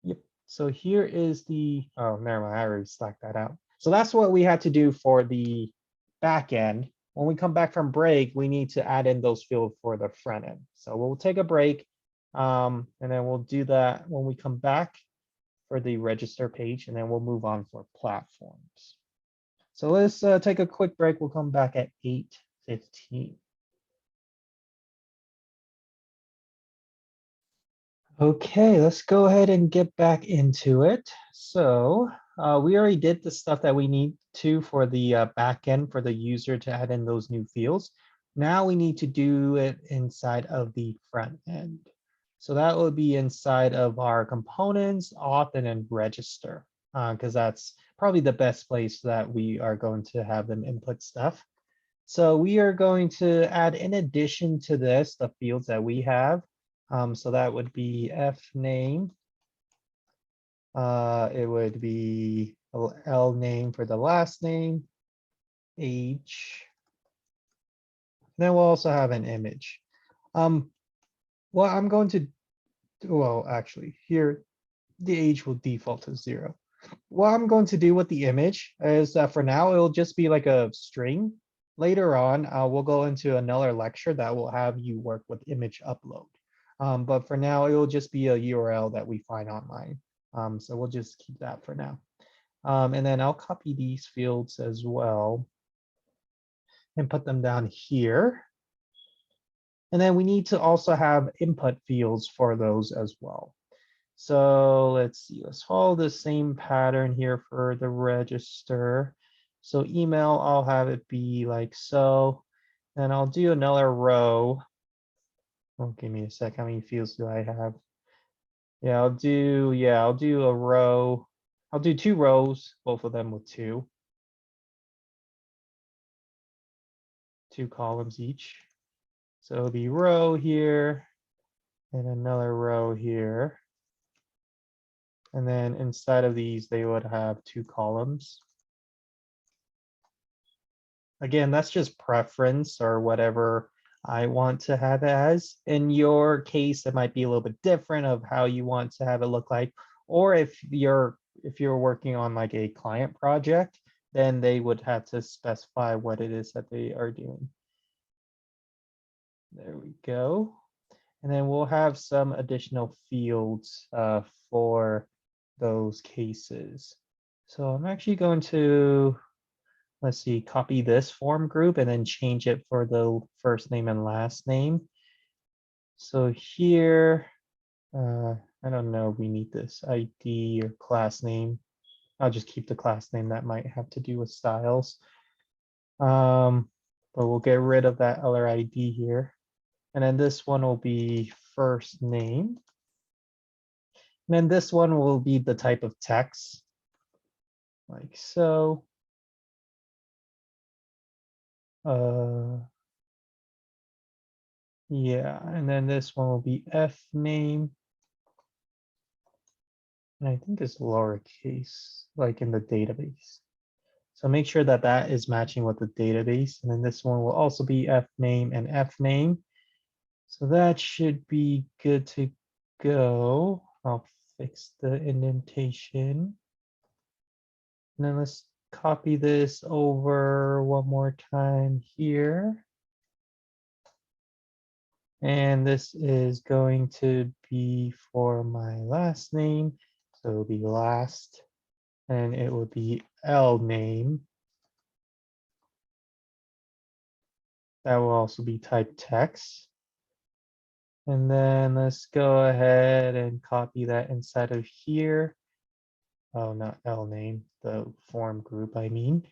Yep. So here is the, oh, never mind, I already slacked that out. So that's what we had to do for the back end. When we come back from break, we need to add in those fields for the front end. So we'll take a break, and then we'll do that when we come back for the register page, and then we'll move on for platforms. So let's take a quick break. We'll come back at 8:15. Okay, let's go ahead and get back into it. So we already did the stuff that we need to for the back end for the user to add in those new fields. Now we need to do it inside of the front end. So that will be inside of our components, auth, and then register, because that's probably the best place that we are going to have them input stuff. So we are going to add, in addition to this, the fields that we have. So that would be F name. It would be L name for the last name, age. Then we'll also have an image. Well, I'm going to, well, actually here, the age will default to 0. What I'm going to do with the image is that for now, it'll just be like a string. Later on, we'll go into another lecture that will have you work with image upload. But for now, it will just be a URL that we find online. So we'll just keep that for now. And then I'll copy these fields as well and put them down here. And then we need to also have input fields for those as well. So let's see, let's follow the same pattern here for the register. So email, I'll have it be like so. And I'll do another row. Oh, give me a sec. How many fields do I have? Yeah, I'll do a row. I'll do 2 rows, both of them with 2 columns each. So it'll be row here and another row here. And then inside of these, they would have 2 columns. Again, that's just preference or whatever I want to have it as. In your case, it might be a little bit different of how you want to have it look like. Or if you're working on like a client project, then they would have to specify what it is that they are doing. There we go. And then we'll have some additional fields for those cases. So I'm actually going to, let's see, copy this form group and then change it for the first name and last name. So here, I don't know if we need this ID or class name. I'll just keep the class name. That might have to do with styles. But we'll get rid of that other ID here. And then this one will be first name. And then this one will be the type of text, like so. Yeah, and then this one will be F name. And I think it's lowercase, like in the database. So make sure that that is matching with the database. And then this one will also be F name and F name. So that should be good to go. I'll fix the indentation. And then let's copy this over one more time here. And this is going to be for my last name. So it'll be last, and it will be L name. That will also be type text. And then let's go ahead and copy that inside of here. Oh, not L name, the form group, I mean.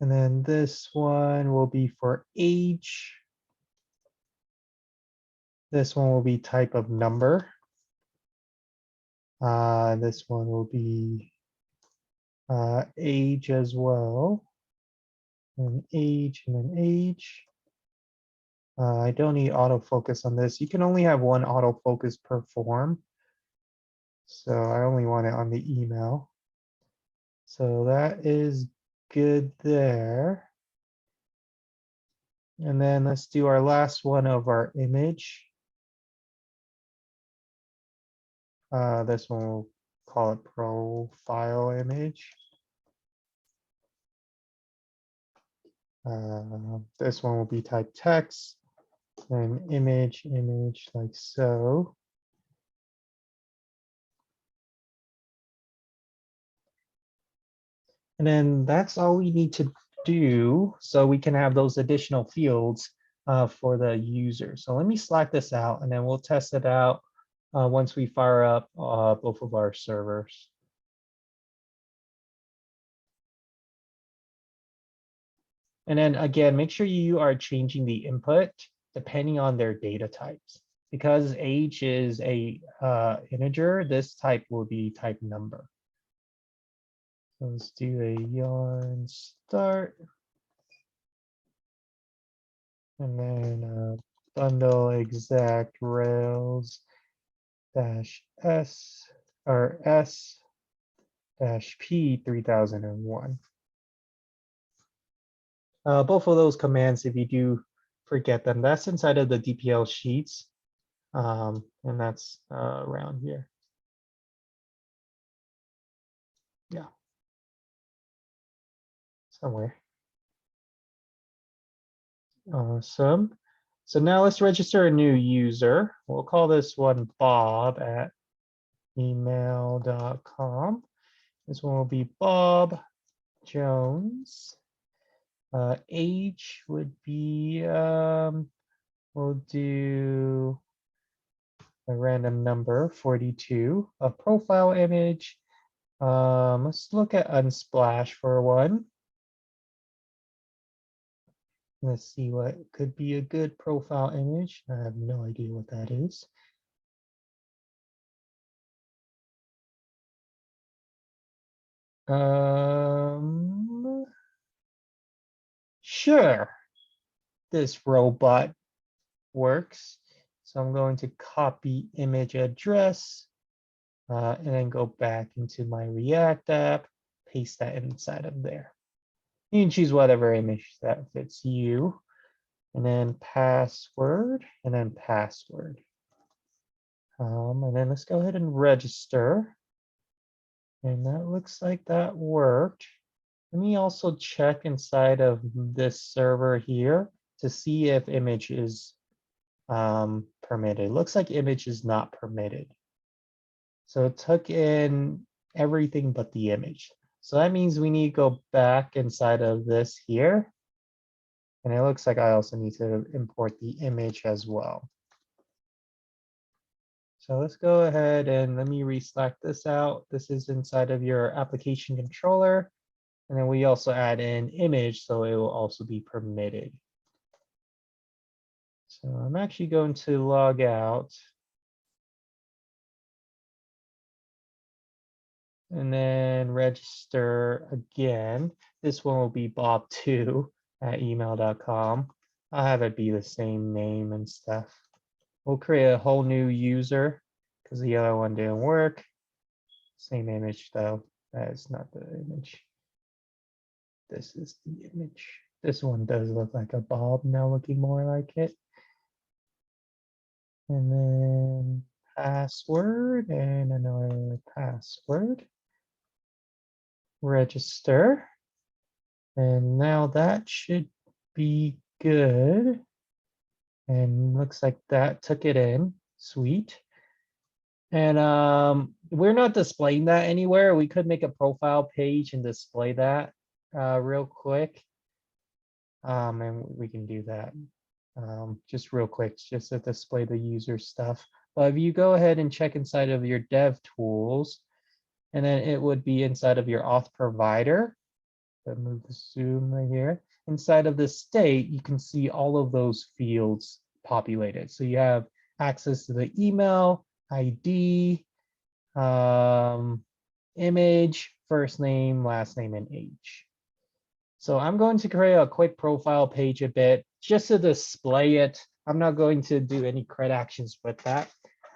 And then this one will be for age. This one will be type of number. This one will be age as well. And age and then age. I don't need autofocus on this. You can only have one autofocus per form. So I only want it on the email. So that is good there. And then let's do our last one of our image. This one we'll call it profile image. This one will be type text and image like so. And then that's all we need to do so we can have those additional fields for the user. So let me Slack this out and then we'll test it out once we fire up both of our servers. And then again, make sure you are changing the input depending on their data types. Because age is a integer, this type will be type number. So let's do a yarn start. And then bundle exact rails dash s or s dash p 3001. Both of those commands, if you do forget them, that's inside of the DPL sheets. And that's around here. Yeah. Somewhere. Awesome. So now let's register a new user. We'll call this one Bob at email.com. This one will be Bob Jones. Age would be, we'll do a random number, 42. A profile image. Let's look at Unsplash for one. Let's see what could be a good profile image. I have no idea what that is. Sure, this robot works. So I'm going to copy image address and then go back into my React app, paste that inside of there. You can choose whatever image that fits you. And then password, and then password. And then let's go ahead and register. And that looks like that worked. Let me also check inside of this server here to see if image is permitted. Looks like image is not permitted. So it took in everything but the image. So that means we need to go back inside of this here. And it looks like I also need to import the image as well. So let's go ahead and let me re-Slack this out. This is inside of your application controller. And then we also add in image, so it will also be permitted. So I'm actually going to log out. And then register again. This one will be bob2 at email.com. I'll have it be the same name and stuff. We'll create a whole new user because the other one didn't work. Same image though. That is not the image. This is the image. This one does look like a Bob, now looking more like it. And then password and another password. Register. And now that should be good. And looks like that took it in. Sweet. And we're not displaying that anywhere. We could make a profile page and display that real quick. And we can do that just real quick, just to display the user stuff. But if you go ahead and check inside of your dev tools, and then it would be inside of your auth provider. But move the zoom right here. Inside of the state, you can see all of those fields populated. So you have access to the email, ID, image, first name, last name, and age. So I'm going to create a quick profile page a bit just to display it. I'm not going to do any CRUD actions with that.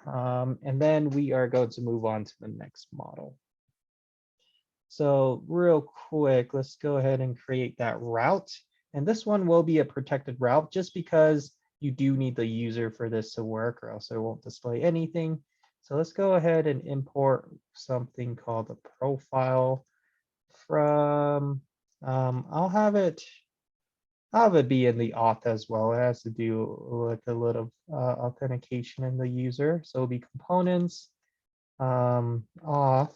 And then we are going to move on to the next model. So real quick, let's go ahead and create that route. And this one will be a protected route just because you do need the user for this to work, or else it won't display anything. So let's go ahead and import something called a profile from, I'll have it be in the auth as well. It has to do with a little authentication in the user. So it'll be components, auth,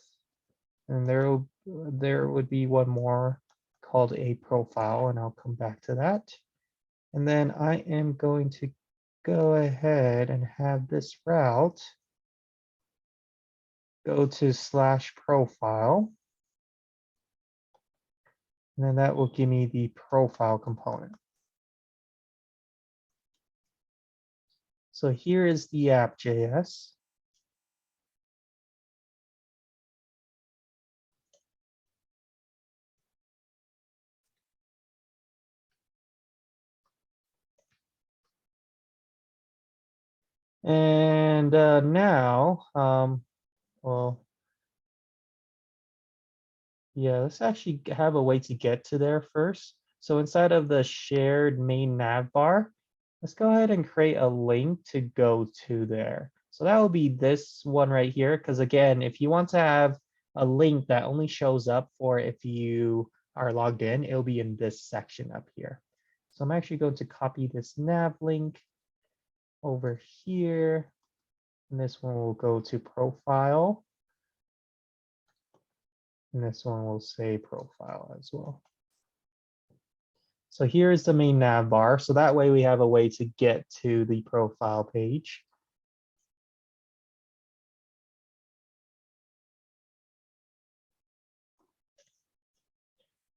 and there would be one more called a profile, and I'll come back to that. And then I am going to go ahead and have this route go to /profile. And then that will give me the profile component. So here is the app.js. And now, well, yeah, let's actually have a way to get to there first. So inside of the shared main nav bar, let's go ahead and create a link to go to there. So that will be this one right here. Because again, if you want to have a link that only shows up for if you are logged in, it'll be in this section up here. So I'm actually going to copy this nav link over here. And this one will go to profile. And this one will say profile as well. So here's the main nav bar. So that way we have a way to get to the profile page.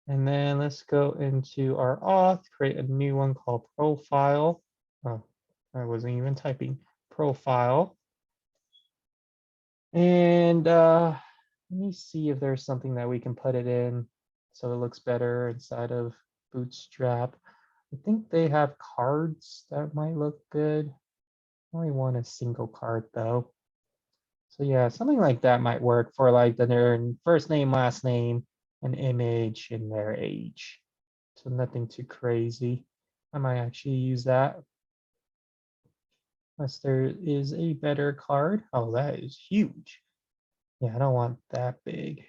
And then let's go into our auth, create a new one called profile. Oh, I wasn't even typing profile. And let me see if there's something that we can put it in so it looks better inside of Bootstrap. I think they have cards that might look good. I only want a single card though. So yeah, something like that might work for like their first name, last name, an image, and their age. So nothing too crazy. I might actually use that. Unless there is a better card. Oh, that is huge. Yeah, I don't want that big.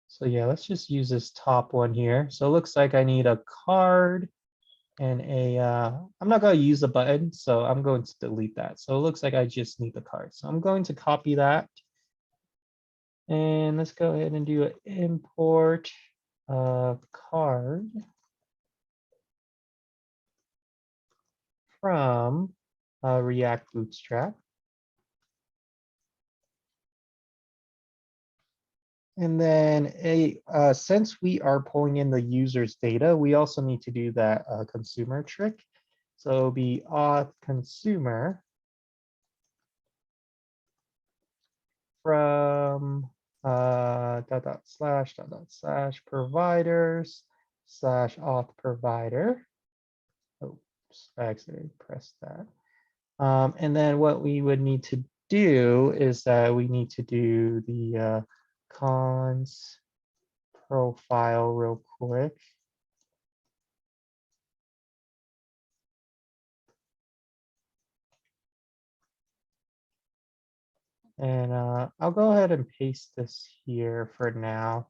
So yeah, let's just use this top one here. So it looks like I need a card and a, I'm not going to use the button, so I'm going to delete that. So it looks like I just need the card. So I'm going to copy that. And let's go ahead and do an import card from React Bootstrap. And then since we are pulling in the user's data, we also need to do that consumer trick. So it'll be auth consumer from // providers /auth provider. Oops, I accidentally pressed that. And then what we would need to do is that we need to do the cons profile real quick. And I'll go ahead and paste this here for now.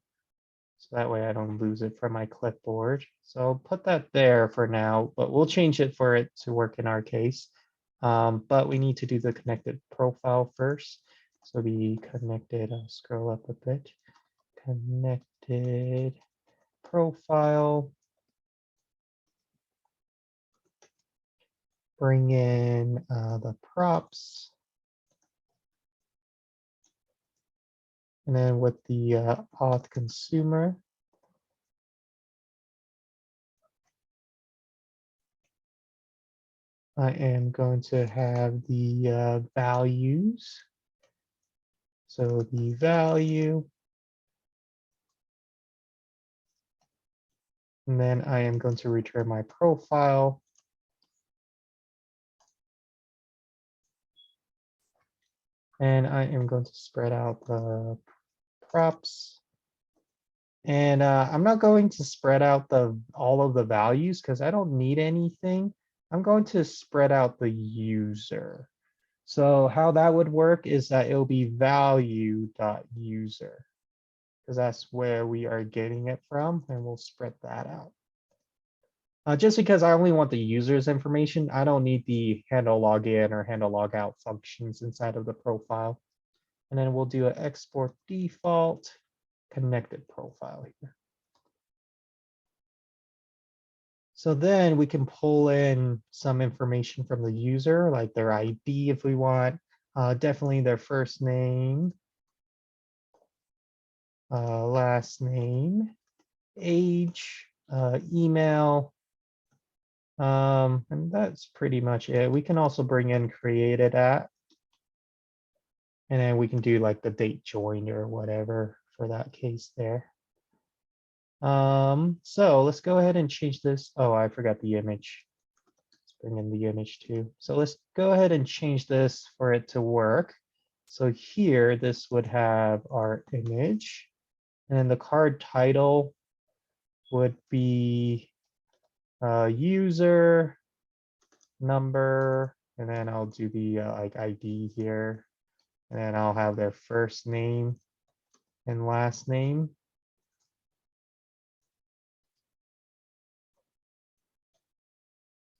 So that way I don't lose it from my clipboard. So I'll put that there for now, but we'll change it for it to work in our case. But we need to do the connected profile first. So the connected, I'll scroll up a bit. Connected profile. Bring in the props. And then with the auth consumer, I am going to have the values. So the value. And then I am going to return my profile. And I am going to spread out the props. And I'm not going to spread out all of the values because I don't need anything. I'm going to spread out the user. So how that would work is that it'll be value.user because that's where we are getting it from, and we'll spread that out. Just because I only want the user's information, I don't need the handle login or handle logout functions inside of the profile. And then we'll do an export default connected profile here. So then we can pull in some information from the user, like their ID if we want, definitely their first name, last name, age, email, and that's pretty much it. We can also bring in created at, and then we can do like the date joined or whatever for that case there. So let's go ahead and change this. Oh, I forgot the image. Let's bring in the image too. So let's go ahead and change this for it to work. So here, this would have our image, and then the card title would be user number, and then I'll do the like ID here, and then I'll have their first name and last name.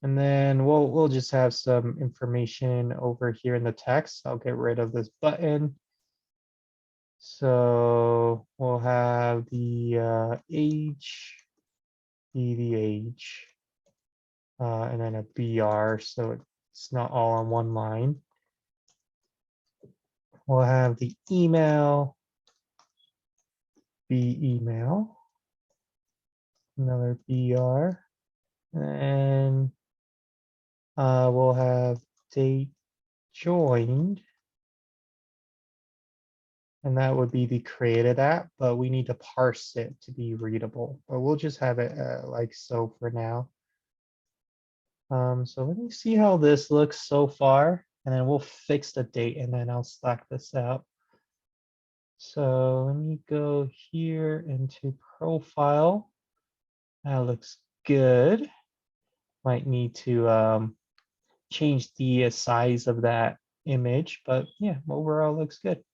And then we'll just have some information over here in the text. I'll get rid of this button. So we'll have the age, be the age, and then a BR, so it's not all on one line. We'll have the email, be email, another BR, and we'll have date joined, and that would be the created at, but we need to parse it to be readable. But we'll just have it like so for now. So let me see how this looks so far, and then we'll fix the date, and then I'll slack this out. So let me go here into profile. That looks good. Might need to change the size of that image, but yeah, overall looks good.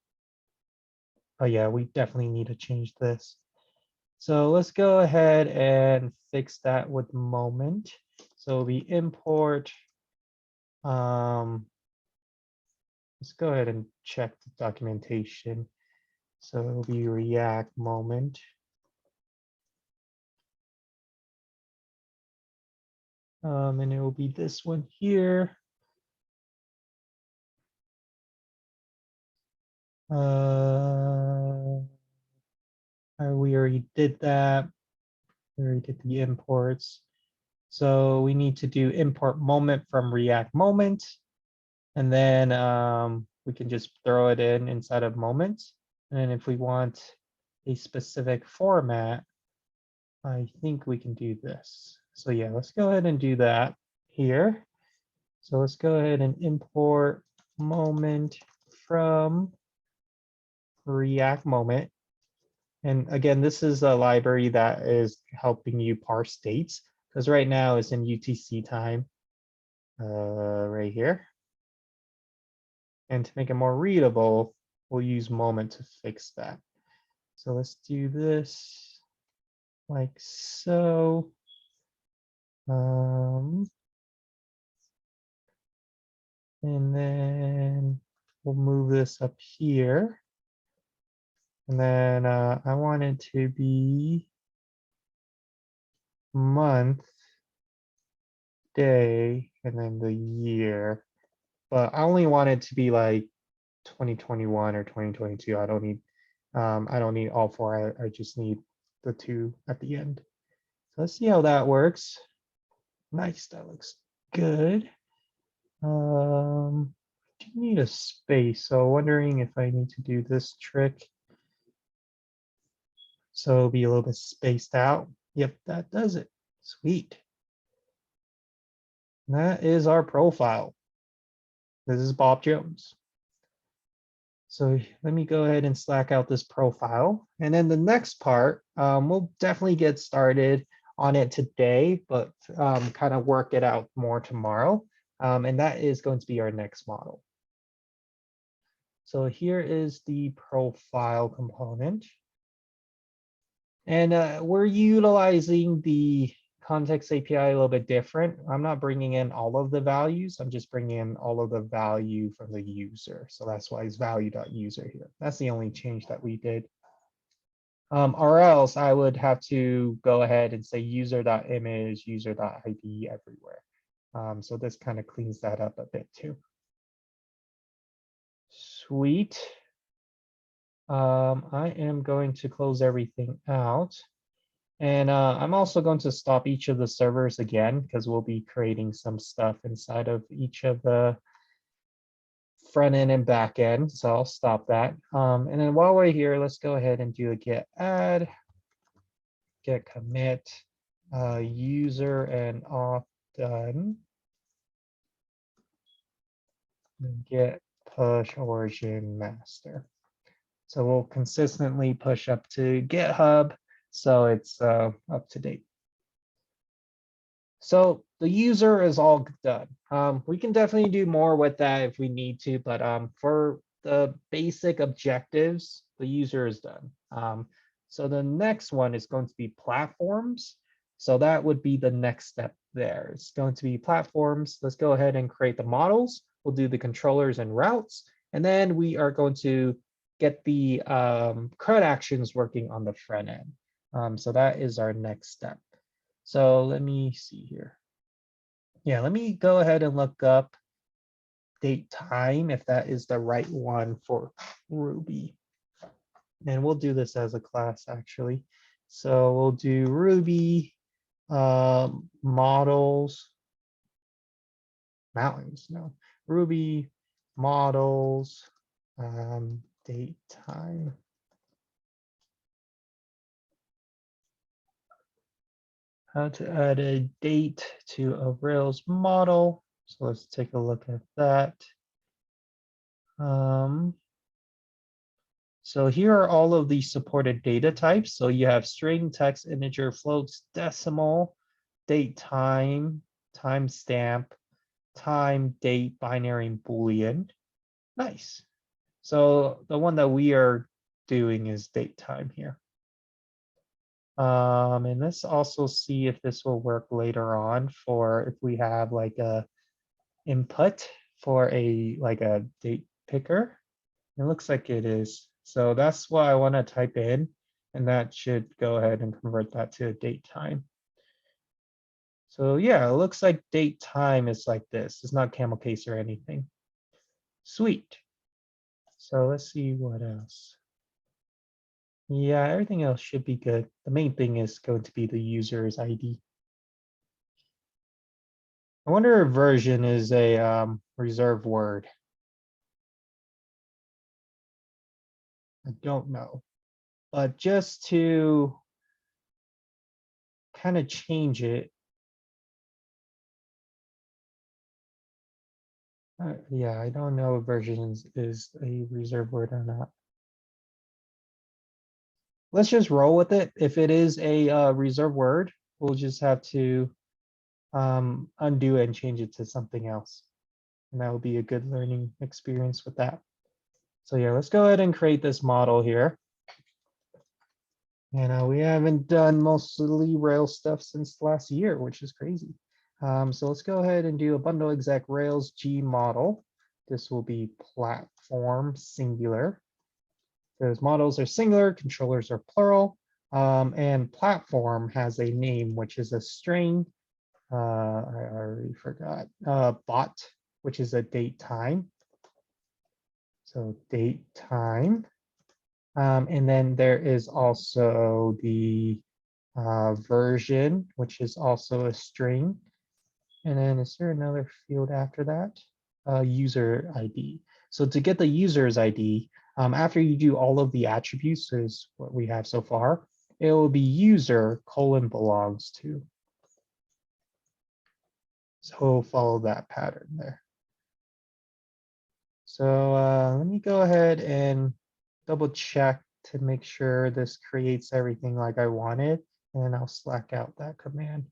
Oh yeah, we definitely need to change this. So let's go ahead and fix that with moment. So the import, let's go ahead and check the documentation. So it'll be React moment. And it will be this one here. We already did that. We already did the imports. So we need to do import moment from React moment. And then we can just throw it in inside of moment. And if we want a specific format, I think we can do this. So yeah, let's go ahead and do that here. So let's go ahead and import moment from React moment. And again, this is a library that is helping you parse dates, because right now it's in UTC time right here. And to make it more readable, we'll use moment to fix that. So let's do this. like so. And then we'll move this up here. And then I want it to be month, day, and then the year. But I only want it to be like 2021 or 2022. I don't need all four. I just need the two at the end. So let's see how that works. Nice, that looks good. Do need a space, so wondering if I need to do this trick. So it'll be a little bit spaced out. Yep, that does it. Sweet. And that is our profile. This is Bob Jones. So let me go ahead and slack out this profile. And then the next part, we'll definitely get started on it today, but kind of work it out more tomorrow. And that is going to be our next model. So here is the profile component. And we're utilizing the context API a little bit different. I'm not bringing in all of the values. I'm just bringing in all of the value from the user. So that's why it's value.user here. That's the only change that we did. Or else I would have to go ahead and say user.image, user.id everywhere. So this kind of cleans that up a bit too. Sweet. I am going to close everything out. And I'm also going to stop each of the servers again, because we'll be creating some stuff inside of each of the front end and back end. So I'll stop that. And then while we're here, let's go ahead and do a get add, get commit, user and auth done. And get push origin master. So we'll consistently push up to GitHub, so it's up to date. So the user is all done. We can definitely do more with that if we need to, but for the basic objectives, the user is done. So the next one is going to be platforms. So that would be the next step there. It's going to be platforms. Let's go ahead and create the models. We'll do the controllers and routes, and then we are going to get the CRUD actions working on the front end. So that is our next step. So let me see here. Yeah, let me go ahead and look up date time if that is the right one for Ruby. And we'll do this as a class actually. So we'll do Ruby models, mountains, no, Ruby models, date time. How to add a date to a Rails model. So let's take a look at that. So here are all of the supported data types. So you have string, text, integer, floats, decimal, date, time, timestamp, time, date, binary, and Boolean. Nice. So the one that we are doing is date time here. And let's also see if this will work later on for if we have like a input for a date picker. It looks like it is. So that's what I want to type in, and that should go ahead and convert that to a date time. So yeah, it looks like date time is like this. It's not camel case or anything. Sweet. So let's see what else. Yeah, everything else should be good. The main thing is going to be the user's ID. I wonder if version is a reserved word. I don't know. But just to kind of change it. Yeah, I don't know if versions is a reserved word or not. Let's just roll with it. If it is a reserved word, we'll just have to undo it and change it to something else. And that will be a good learning experience with that. So yeah, let's go ahead and create this model here. And we haven't done mostly Rails stuff since last year, which is crazy. So let's go ahead and do a bundle exec Rails G model. This will be platform singular. Those models are singular, controllers are plural, and platform has a name, which is a string. I already forgot. Bot, which is a date time. So date time. And then there is also the version, which is also a string. And then is there another field after that? User ID. So to get the user's ID, after you do all of the attributes, is what we have so far, it will be user : belongs to. So follow that pattern there. So let me go ahead and double check to make sure this creates everything like I wanted, and I'll slack out that command.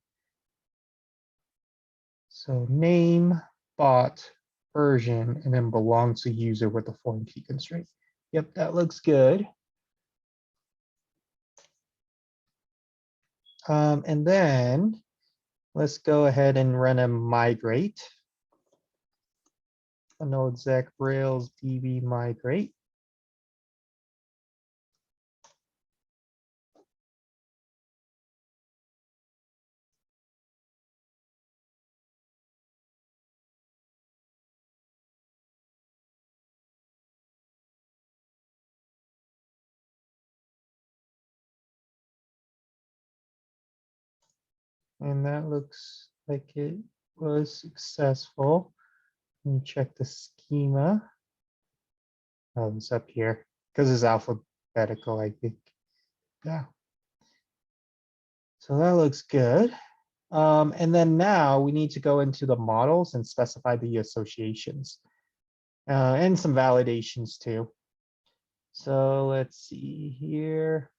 So name, bot, version, and then belongs to user with the form key constraint. Yep, that looks good. And then let's go ahead and run a migrate. Bundle exec Rails DB migrate. And that looks like it was successful. Let me check the schema. Oh, it's up here because it's alphabetical, I think. Yeah. So that looks good. And then now we need to go into the models and specify the associations and some validations too. So let's see here.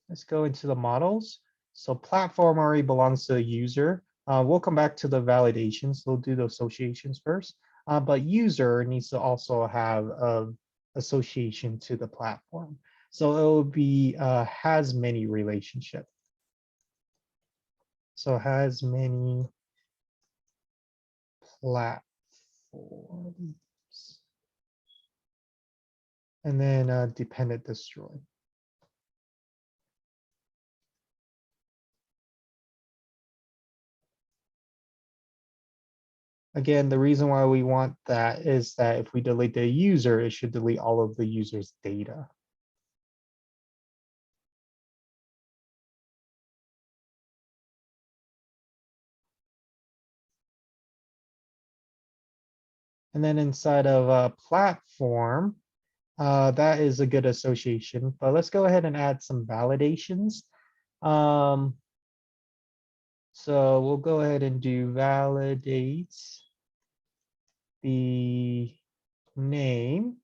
Let's go into the models. So platform already belongs to the user. We'll come back to the validations. We'll do the associations first. But user needs to also have an association to the platform. So it will be has many relationship. So has many platforms. And then dependent destroy. Again, the reason why we want that is that if we delete the user, it should delete all of the user's data. And then inside of a platform, that is a good association. But let's go ahead and add some validations. So we'll go ahead and do validates the name.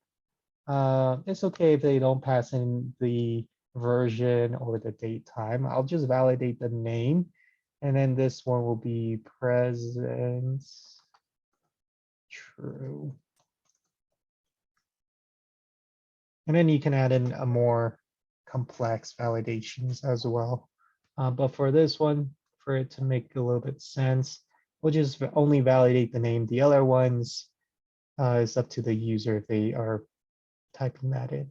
It's okay if they don't pass in the version or the date time. I'll just validate the name. And then this one will be present true. And then you can add in a more complex validations as well. But for this one, for it to make a little bit sense, we'll just only validate the name. The other ones is up to the user if they are typing that in.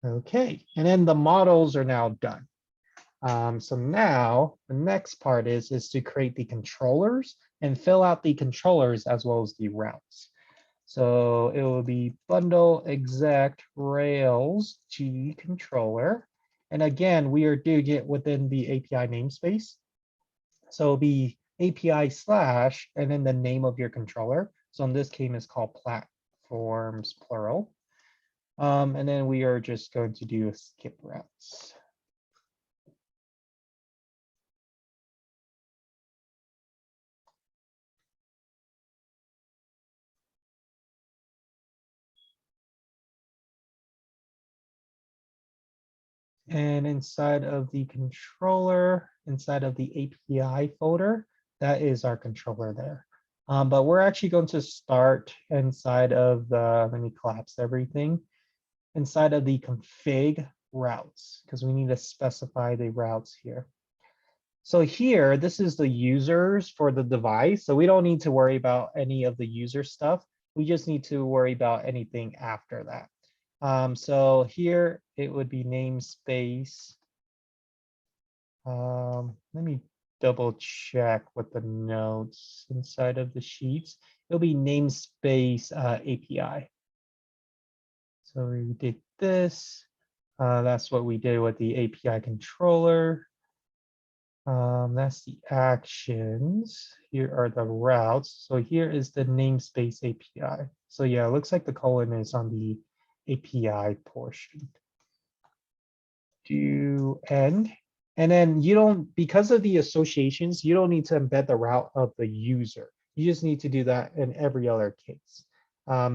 Okay, and then the models are now done. So now the next part is to create the controllers and fill out the controllers as well as the routes. So it will be bundle exec Rails G controller. And again, we are doing it within the API namespace. So it'll be API slash and then the name of your controller. So in this case, it's called platforms plural. And then we are just going to do a skip routes. And inside of the controller, inside of the API folder, that is our controller there. But we're actually going to start inside of the, let me collapse everything, inside of the config routes, because we need to specify the routes here. So here, this is the users for the device. So we don't need to worry about any of the user stuff. We just need to worry about anything after that. So here it would be namespace. Let me double check what the notes inside of the sheets. It'll be namespace API. So we did this. That's what we did with the API controller. That's the actions. Here are the routes. So here is the namespace API. So yeah, it looks like the colon is on the API portion. Do end. And then you don't, because of the associations, you don't need to embed the route of the user. You just need to do that in every other case.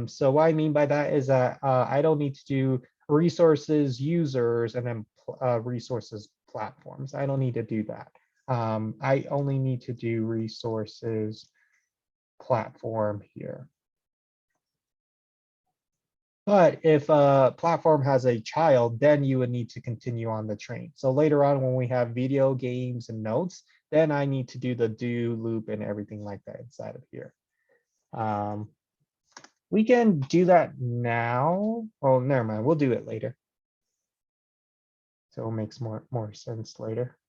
So what I mean by that is that I don't need to do resources, users, and then resources, platforms. I don't need to do that. I only need to do resources, platform here. But if a platform has a child, then you would need to continue on the train. So later on, when we have video games and notes, then I need to do the do loop and everything like that inside of here. We can do that now. Oh, never mind. We'll do it later. So it makes more sense later.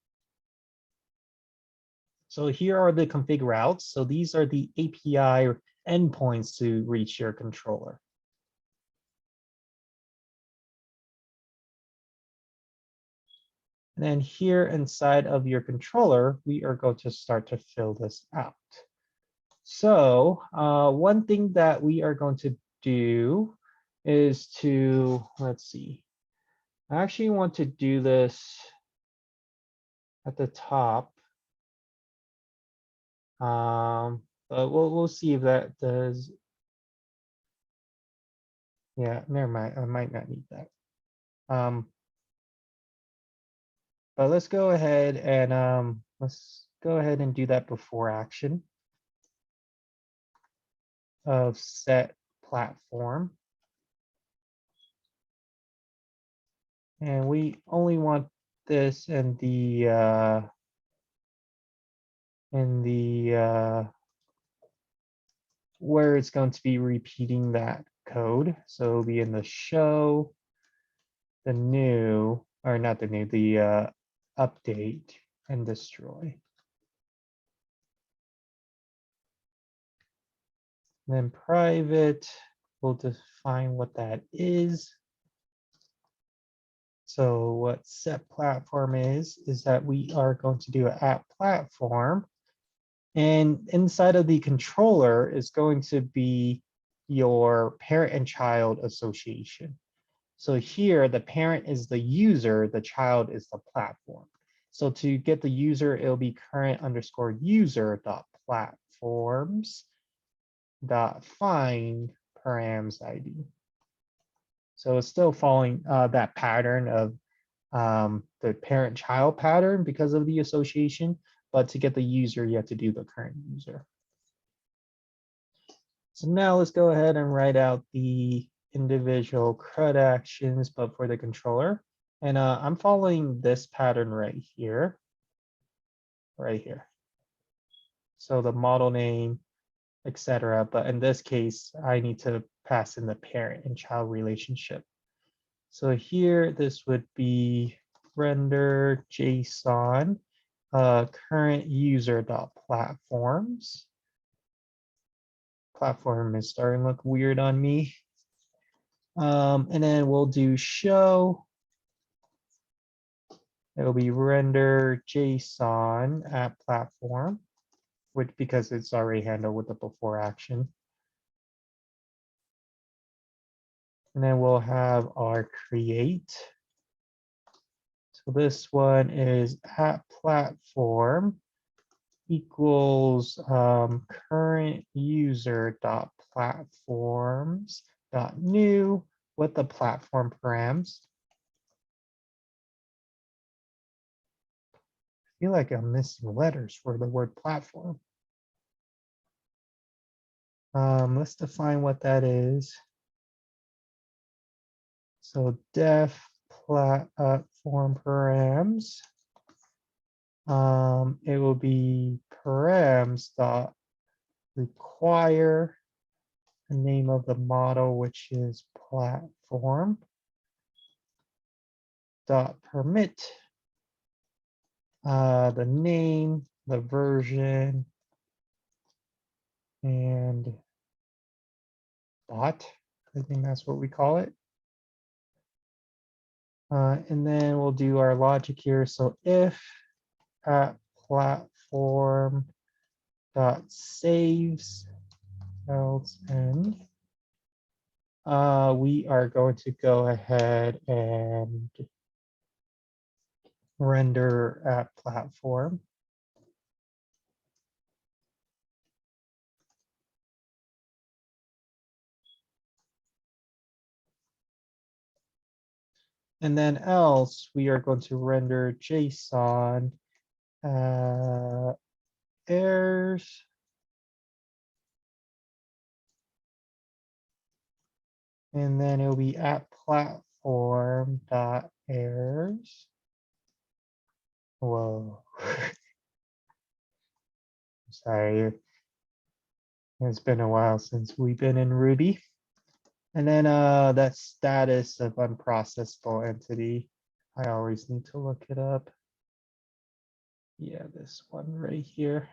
So here are the config routes. So these are the API endpoints to reach your controller. And then here inside of your controller, we are going to start to fill this out. So one thing that we are going to do is to, let's see, I actually want to do this at the top. But we'll see if that does. Yeah, never mind. I might not need that. But let's go ahead and do that before action of set platform. And we only want this in the where it's going to be repeating that code. So it'll be in the show, the new, or not the new, the update and destroy. And then private, we'll define what that is. So what set platform is that we are going to do an app platform. And inside of the controller is going to be your parent and child association. So here, the parent is the user, the child is the platform. So to get the user, it'll be current_user.platforms.find params ID. So it's still following that pattern of the parent-child pattern because of the association, but to get the user, you have to do the current user. So now let's go ahead and write out the individual CRUD actions, but for the controller. And I'm following this pattern right here. So the model name, etc. But in this case, I need to pass in the parent and child relationship. So here, this would be render JSON current user.platforms. Platform is starting to look weird on me. And then we'll do show. It'll be render JSON at platform, which because it's already handled with the before action. And then we'll have our create. So this one is at platform equals current user.platforms.new with the platform params. I feel like I'm missing letters for the word platform. Let's define what that is. So def platform params. It will be params dot require the name of the model, which is platform dot permit the name, the version, and dot. I think that's what we call it. And then we'll do our logic here. So if at platform dot saves else end, we are going to go ahead and render at platform. And then else we are going to render JSON errors. And then it'll be at platform dot errors. Whoa. Sorry. It's been a while since we've been in Ruby. And then that status of unprocessable entity. I always need to look it up. Yeah, this one right here.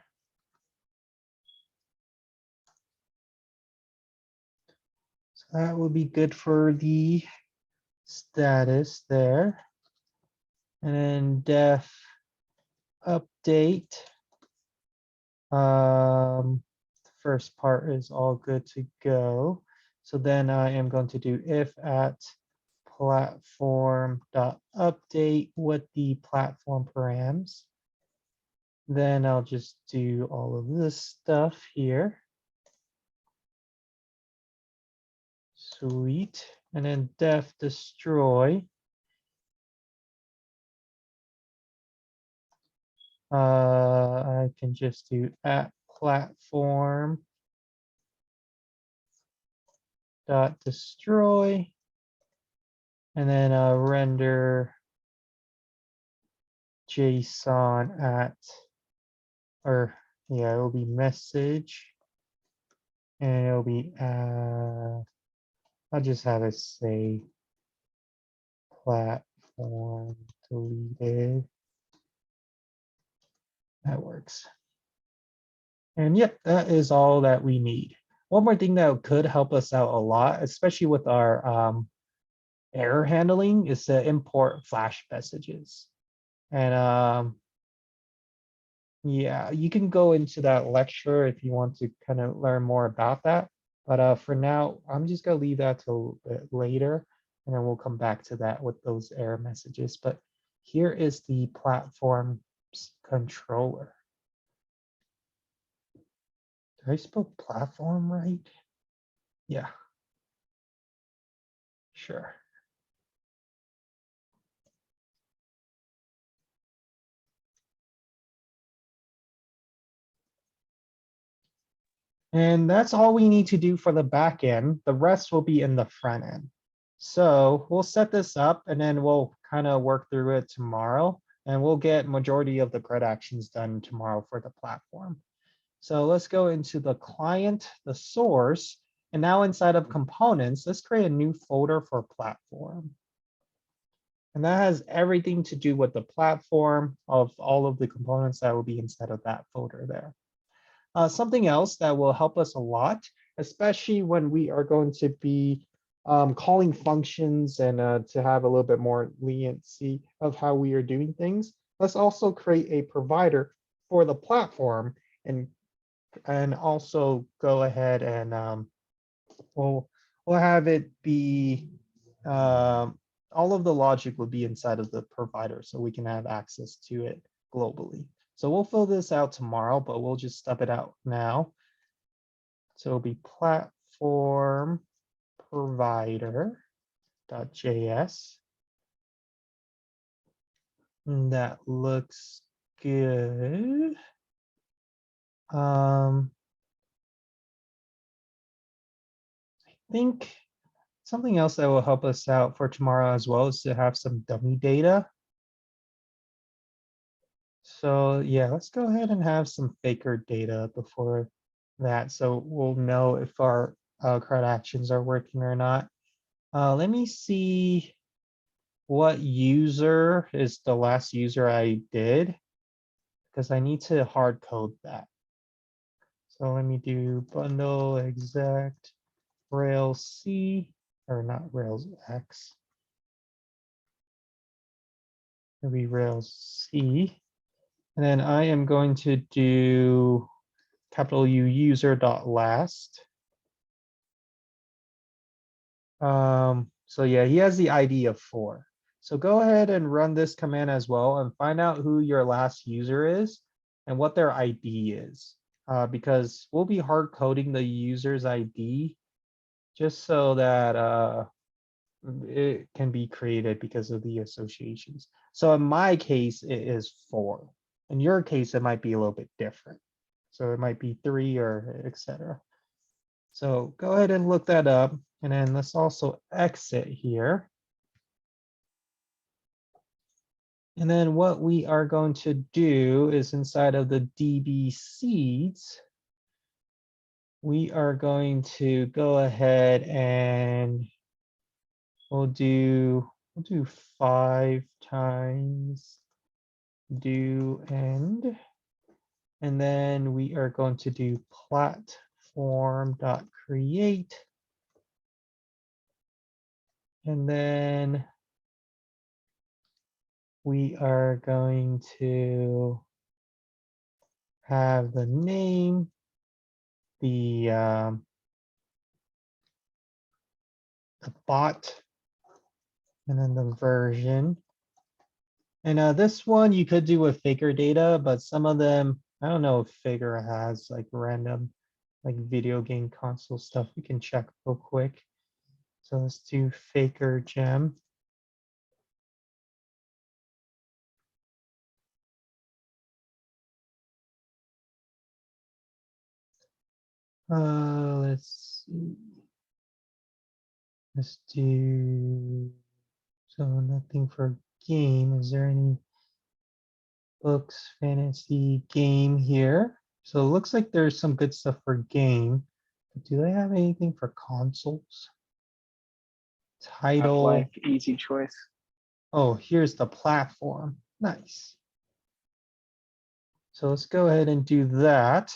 So that will be good for the status there. And then def update. The first part is all good to go. So then I am going to do if at platform.update with the platform params. Then I'll just do all of this stuff here. Sweet. And then def destroy. I can just do at platform dot destroy, and then render JSON at, or yeah, it will be message, and it'll be I'll just have it say platform deleted. That works. And yep, that is all that we need. One more thing that could help us out a lot, especially with our error handling, is to import flash messages. And yeah, you can go into that lecture if you want to kind of learn more about that. But for now, I'm just gonna leave that till later, and then we'll come back to that with those error messages. But here is the platform's controller. Did I spell platform right? Yeah. Sure. And that's all we need to do for the back end. The rest will be in the front end. So we'll set this up and then we'll kind of work through it tomorrow. And we'll get majority of the CRUD actions done tomorrow for the platform. So let's go into the client, the source, and now inside of components, let's create a new folder for platform. And that has everything to do with the platform of all of the components that will be inside of that folder there. Something else that will help us a lot, especially when we are going to be calling functions and to have a little bit more leniency of how we are doing things. Let's also create a provider for the platform and also go ahead and we'll have it be all of the logic will be inside of the provider so we can have access to it globally. So we'll fill this out tomorrow, but we'll just stub it out now. So it'll be platform provider.js. And that looks good. think something else that will help us out for tomorrow as well is to have some dummy data. So yeah, let's go ahead and have some faker data before that. So we'll know if our CRUD actions are working or not. Let me see what user is the last user I did, because I need to hard code that. So let me do bundle exact Rails C, or not Rails X. Maybe Rails C. And then I am going to do capital U user dot last. So yeah, he has the ID of 4. So go ahead and run this command as well and find out who your last user is and what their ID is. Because we'll be hard coding the user's ID just so that it can be created because of the associations. So in my case, it is 4. In your case, it might be a little bit different. So it might be 3 or etc. So go ahead and look that up. And then let's also exit here. And then what we are going to do is inside of the DB seeds, we are going to go ahead and we'll do 5 times do end. And then we are going to do platform.create. And then we are going to have the name, the bot, and then the version. And this one you could do with Faker data, but some of them, I don't know if Faker has like random like video game console stuff. We can check real quick. So let's do Faker gem. Let's see. Let's do, so nothing for game. Is there any books, fantasy, game here? So it looks like there's some good stuff for game. But do they have anything for consoles? Half-Life, Title. easy choice. Oh, here's the platform. Nice. So let's go ahead and do that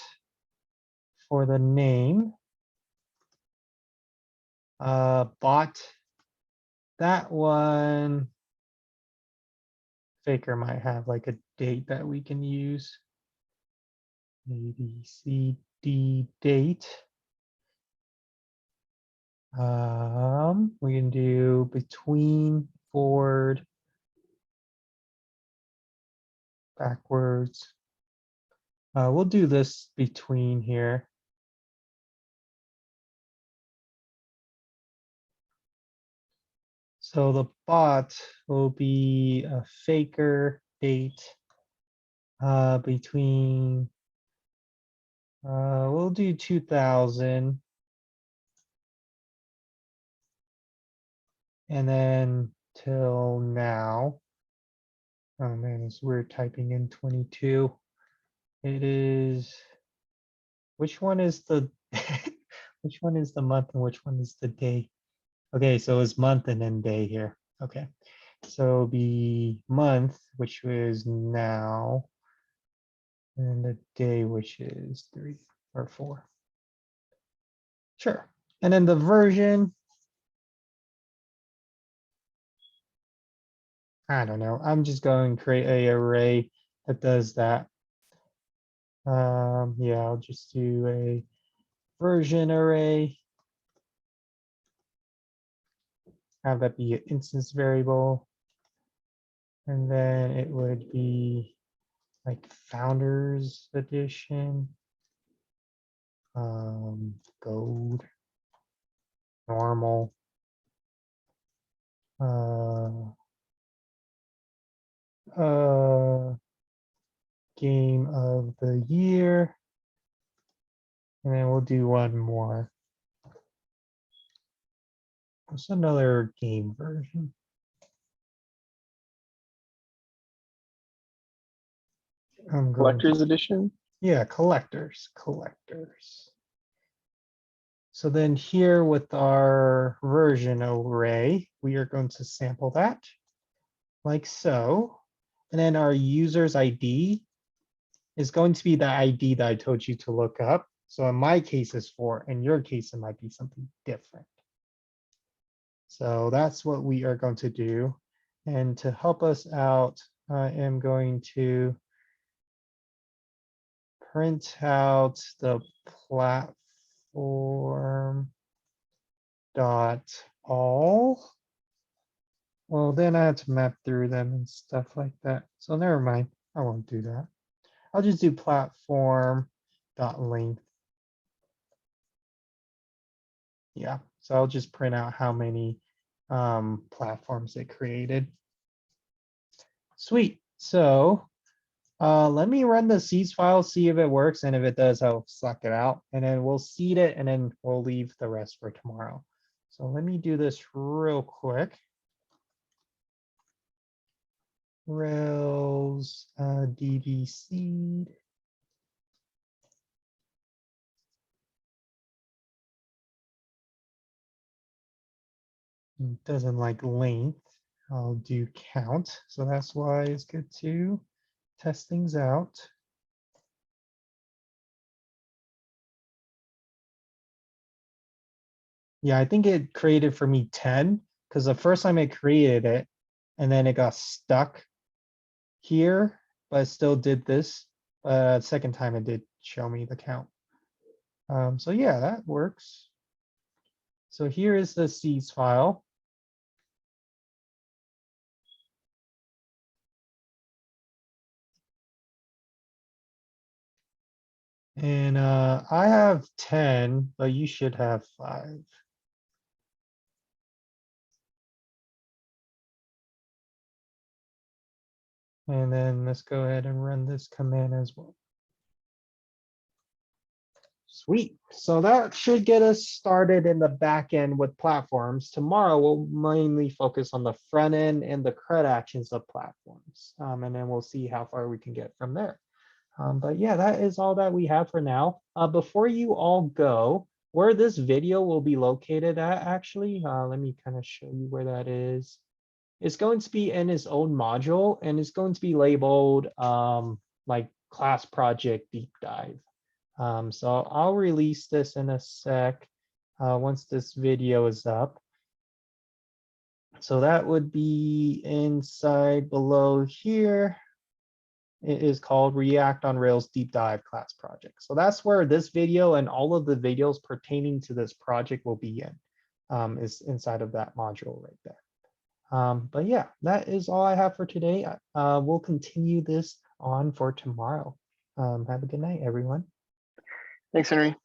for the name. Bot. That one, Faker might have like a date that we can use. ABCD date. We can do between, forward, backwards. We'll do this between here. So the bot will be a Faker date between, we'll do 2000. And then till now. Oh man, it's weird typing in 22. It is, which one is the, which one is the month and which one is the day? Okay, so it's month and then day here. Okay, so it'll be month, which is now, and the day, which is 3 or 4. Sure. And then the version, I don't know. I'm just going to create a array that does that. Yeah, I'll just do a version array. Have that be an instance variable. And then it would be like founders edition. Gold, normal. Game of the year. And then we'll do one more. What's another game version? I'm going to, Collector's edition. yeah, collectors. So then here with our version array, we are going to sample that like so. And then our user's ID is going to be the ID that I told you to look up. So in my case is 4, in your case, it might be something different. So that's what we are going to do. And to help us out, I am going to print out the platform dot all. Well, then I have to map through them and stuff like that. So never mind, I won't do that. I'll just do platform dot length. Yeah, so I'll just print out how many platforms it created. Sweet. So let me run the seeds file, see if it works, and if it does, I'll suck it out, and then we'll seed it, and then we'll leave the rest for tomorrow. So let me do this real quick. Rails db seed. It doesn't like length. I'll do count. So that's why it's good to test things out. Yeah, I think it created for me 10 because the first time it created it and then it got stuck here, but it still did this. Second time it did show me the count. So yeah, that works. So here is the seeds file. And I have 10, but you should have 5. And then let's go ahead and run this command as well. Sweet. So that should get us started in the back end with platforms. Tomorrow, we'll mainly focus on the front end and the CRUD actions of platforms. And then we'll see how far we can get from there. But yeah, that is all that we have for now. Before you all go, where this video will be located at, actually, let me kind of show you where that is. It's going to be in its own module, and it's going to be labeled like class project deep dive. So I'll release this in a sec once this video is up. So that would be inside below here. It is called React on Rails Deep Dive Class Project. So that's where this video and all of the videos pertaining to this project will be in, is inside of that module right there. But yeah, that is all I have for today. We'll continue this on for tomorrow. Have a good night, everyone. Thanks, Henry.